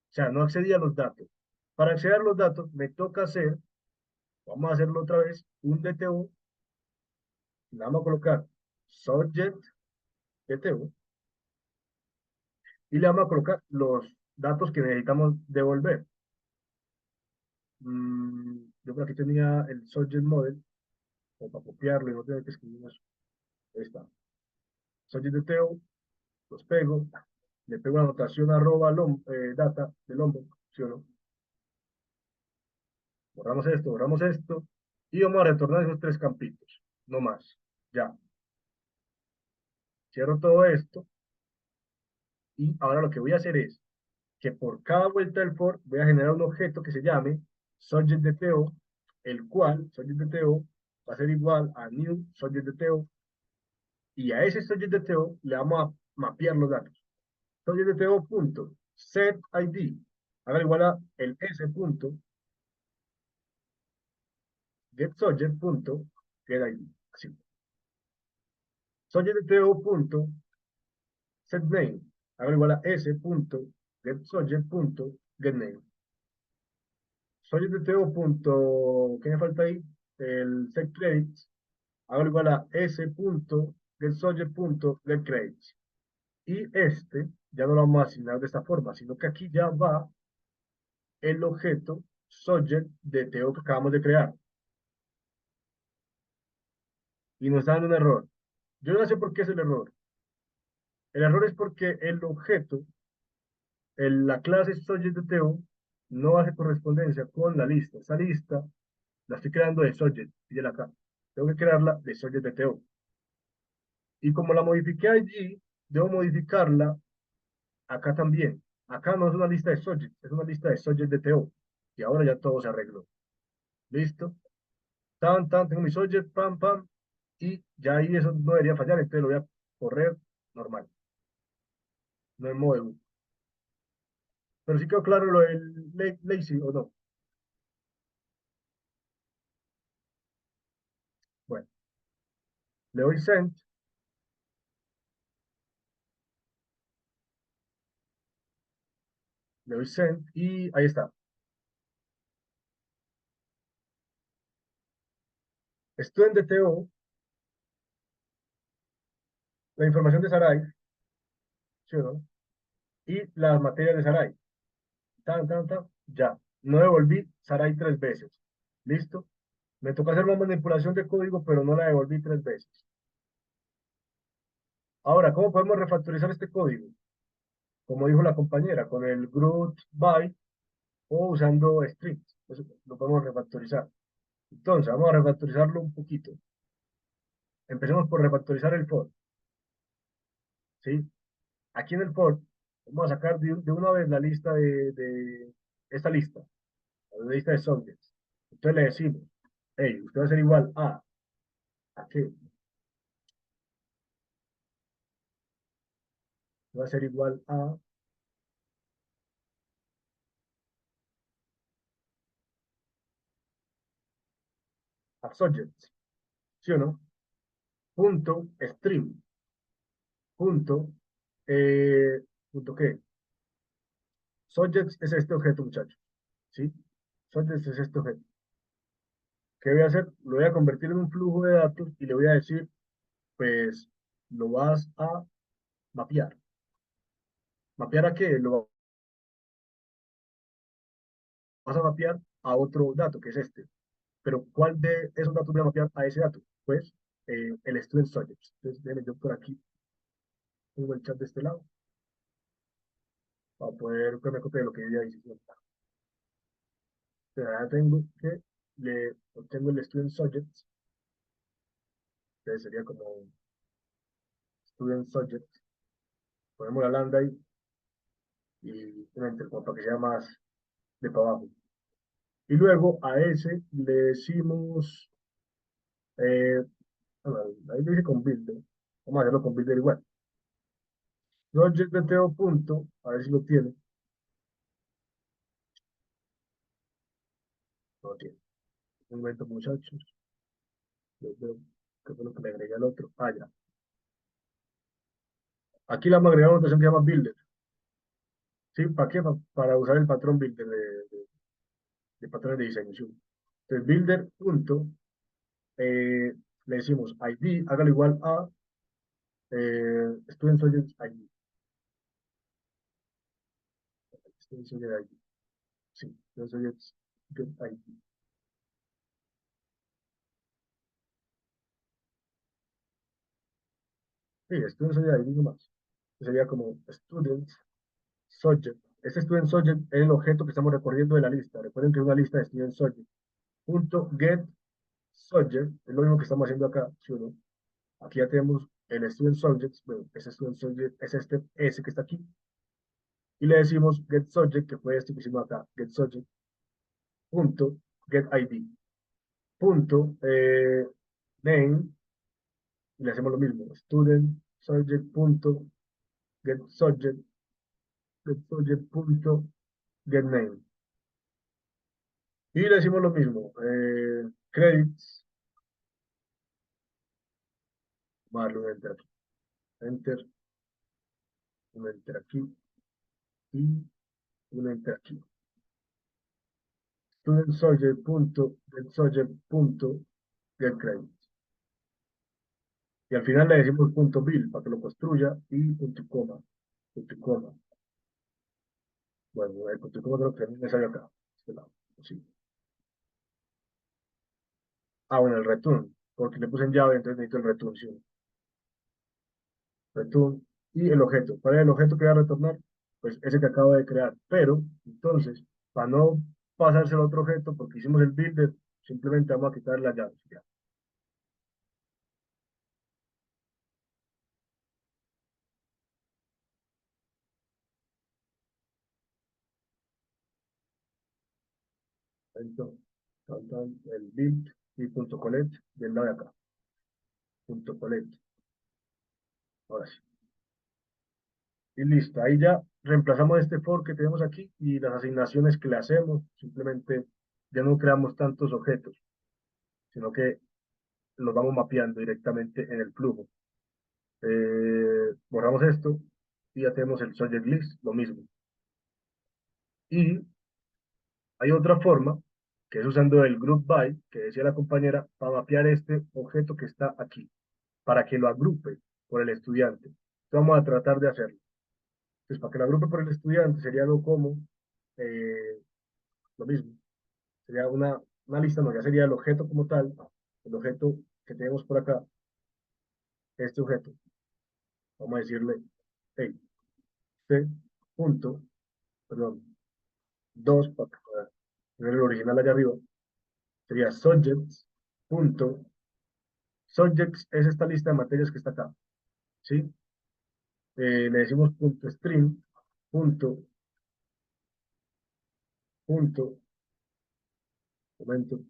sea, no accedí a los datos. Para acceder a los datos, me toca hacer, vamos a hacerlo otra vez, un DTO, le vamos a colocar subject DTO, y le vamos a colocar los datos que necesitamos devolver. Yo por aquí tenía el subject model, o para copiarlo y no tener que escribir eso. Ahí está. Subject DTO, los pego, le pego la anotación arroba data de Lombok, ¿sí o no? Borramos esto, y vamos a retornar esos tres campitos, no más, ya. Cierro todo esto, y ahora lo que voy a hacer es que por cada vuelta del for voy a generar un objeto que se llame subject.dto, el cual subject.dto va a ser igual a new subject.dto, y a ese subject.dto le vamos a mapear los datos. Subject.dto.setID, haga igual a el s punto getSubject.getID, así. Subject.dto.setName, haga igual a s punto getSubject.getName. Subject.dto. ¿Qué me falta ahí? El setCredits, haga igual a s punto getSubject.getCredits. Y este ya no lo vamos a asignar de esta forma, sino que aquí ya va el objeto subject.dto que acabamos de crear. Y nos está dando un error. Yo no sé por qué es el error. El error es porque el objeto, la clase subject.dto, no hace correspondencia con la lista. Esa lista la estoy creando de subject, y acá. Tengo que crearla de subject.dto. Y como la modifiqué allí, debo modificarla acá también. Acá no es una lista de subject, es una lista de subject.dto. Y ahora ya todo se arregló. ¿Listo? Tan, tan, tengo mi subject, pam, pam. Y ya ahí eso no debería fallar, entonces lo voy a correr normal. No en modo debug. Pero sí quedó claro lo del lazy o no. Bueno, le doy send, le doy send y ahí está. Estoy en DTO, la información de Sarai, ¿sí o no? Y las materias de Sarai. Tan, tan, tan, ya. No devolví Sarai 3 veces. ¿Listo? Me toca hacer una manipulación de código, pero no la devolví 3 veces. Ahora, ¿cómo podemos refactorizar este código? Como dijo la compañera, con el groot by o usando strings. Eso lo podemos refactorizar. Entonces, vamos a refactorizarlo un poquito. Empecemos por refactorizar el for, ¿sí? Aquí en el for, vamos a sacar de una vez la lista de esta lista, la lista de subjects. Entonces le decimos, hey, usted va a ser igual ¿a qué? Va a ser igual a subjects, ¿sí o no? Punto stream, punto, punto qué. Subjects es este objeto, muchachos, ¿sí? Subjects es este objeto. ¿Qué voy a hacer? Lo voy a convertir en un flujo de datos y le voy a decir, pues, lo vas a mapear. ¿Mapear a qué? Lo vas a mapear a otro dato, que es este. Pero ¿cuál de esos datos voy a mapear a ese dato? Pues, el student subjects. Entonces, déjenme yo por aquí, tengo el chat de este lado, para poder que me copie lo que yo ya hice. Ya tengo que le obtengo el student subject, que sería como student subject, ponemos la lambda ahí y un enter, como para que sea más de para abajo. Y luego a ese le decimos, eh, bueno, ahí dice con builder, vamos a hacerlo con builder igual. Subject de Teo punto, a ver si lo tiene. No lo tiene. Un momento, muchachos. Yo veo qué fue lo que le agregué al otro. Ah, ya. Aquí le vamos a agregar una notación que se llama builder. ¿Sí? ¿Para qué? Para usar el patrón builder de patrones de diseño. ¿Sí? Entonces, builder punto, le decimos ID, hágalo igual a student subject ID. Student subject ID. Sí, student subject ID. Sí, student subject ID nomás. Sería como student subject. Este student subject es el objeto que estamos recorriendo de la lista. Recuerden que es una lista de student subject. Punto get subject, es lo mismo que estamos haciendo acá, ¿sí o no? Aquí ya tenemos el student subject, bueno, ese student subject es este S que está aquí. Y le decimos get subject, que fue este que hicimos acá, get subject, punto get ID, punto name, y le hacemos lo mismo, student subject, punto get subject, punto get name. Y le decimos lo mismo, credits, vamos a darle un enter aquí, enter, un enter aquí, y un enter aquí. Student subject, punto get subject, punto get credit. Y al final le decimos punto bill para que lo construya y punto coma, punto coma. Bueno, el punto coma creo que también me sale acá, este lado, sí. Ah, bueno, el return, porque le puse en llave, entonces necesito el return, sí. Return y el objeto. ¿Cuál es el objeto que voy a retornar? Pues ese que acabo de crear. Pero, entonces, para no pasarse al otro objeto, porque hicimos el builder, simplemente vamos a quitar la llave. Ya. Entonces, el build y punto collect del lado de acá. Punto collect. Ahora sí. Y listo. Ahí ya reemplazamos este for que tenemos aquí y las asignaciones que le hacemos. Simplemente ya no creamos tantos objetos, sino que los vamos mapeando directamente en el flujo. Borramos esto y ya tenemos el subject list, lo mismo. Y hay otra forma, que es usando el group by, que decía la compañera, para mapear este objeto que está aquí, para que lo agrupe por el estudiante. Entonces vamos a tratar de hacerlo. Entonces, para que lo agrupe por el estudiante sería algo como eh, lo mismo. Sería una lista, no, ya sería el objeto como tal, el objeto que tenemos por acá, este objeto. Vamos a decirle, hey, este punto, perdón, dos, para tener el original allá arriba, sería subjects, punto, Subjects es esta lista de materias que está acá, ¿sí? Le decimos punto string, punto, punto, momento,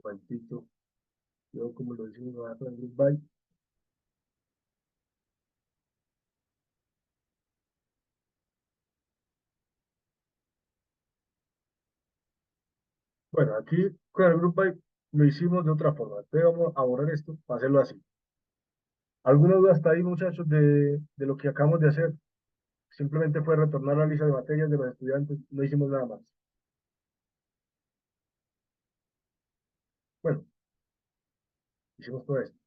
momentito, yo como lo decimos acá en group by. Bueno, aquí con el group by lo hicimos de otra forma. Entonces vamos a borrar esto para hacerlo así. ¿Alguna duda hasta ahí, muchachos, de lo que acabamos de hacer? Simplemente fue retornar la lista de materias de los estudiantes, no hicimos nada más. Bueno, hicimos todo esto.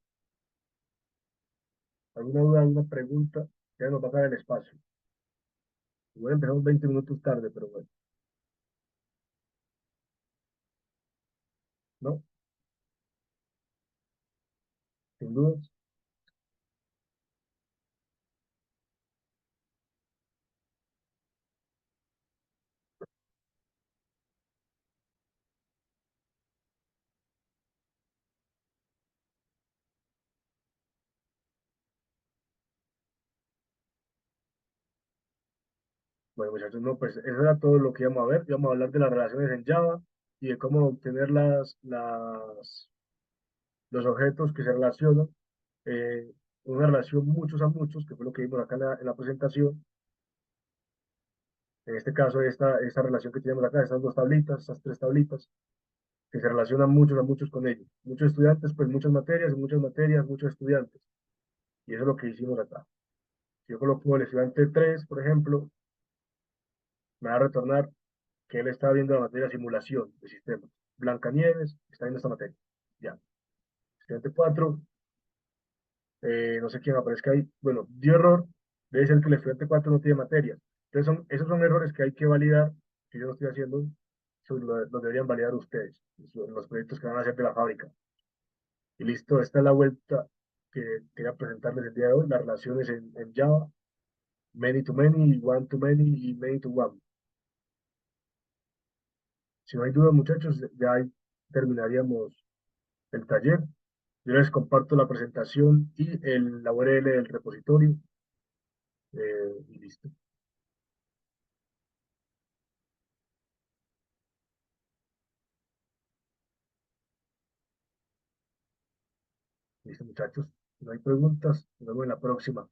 ¿Alguna duda, alguna pregunta? Ya nos va a dar el espacio. Igual empezamos 20 minutos tarde, pero bueno, ¿no? Sin dudas. Bueno, muchachos, no, pues eso era todo lo que íbamos a ver. Íbamos a hablar de las relaciones en Java y de cómo obtener los objetos que se relacionan. eh, una relación muchos a muchos, que fue lo que vimos acá en la presentación. En este caso, esta relación que tenemos acá, estas dos tablitas, estas tres tablitas, que se relacionan muchos a muchos con ellos. Muchos estudiantes, pues muchas materias, muchos estudiantes. Y eso es lo que hicimos acá. Si yo coloco el estudiante 3 por ejemplo, me va a retornar que él está viendo la materia simulación de sistemas. Blancanieves está viendo esta materia. Ya. Estudiante 4 no sé quién aparezca ahí. Bueno, dio error. Debe ser que el estudiante 4 no tiene materias. Entonces, esos son errores que hay que validar, que yo no estoy haciendo, eso lo deberían validar ustedes, los proyectos que van a hacer de la fábrica. Y listo, esta es la vuelta que quería presentarles el día de hoy, las relaciones en Java, many to many, one to many y many to one. Si no hay dudas, muchachos, ya ahí terminaríamos el taller. Yo les comparto la presentación y la URL del repositorio y listo. Listo, muchachos. Si no hay preguntas, nos vemos en la próxima.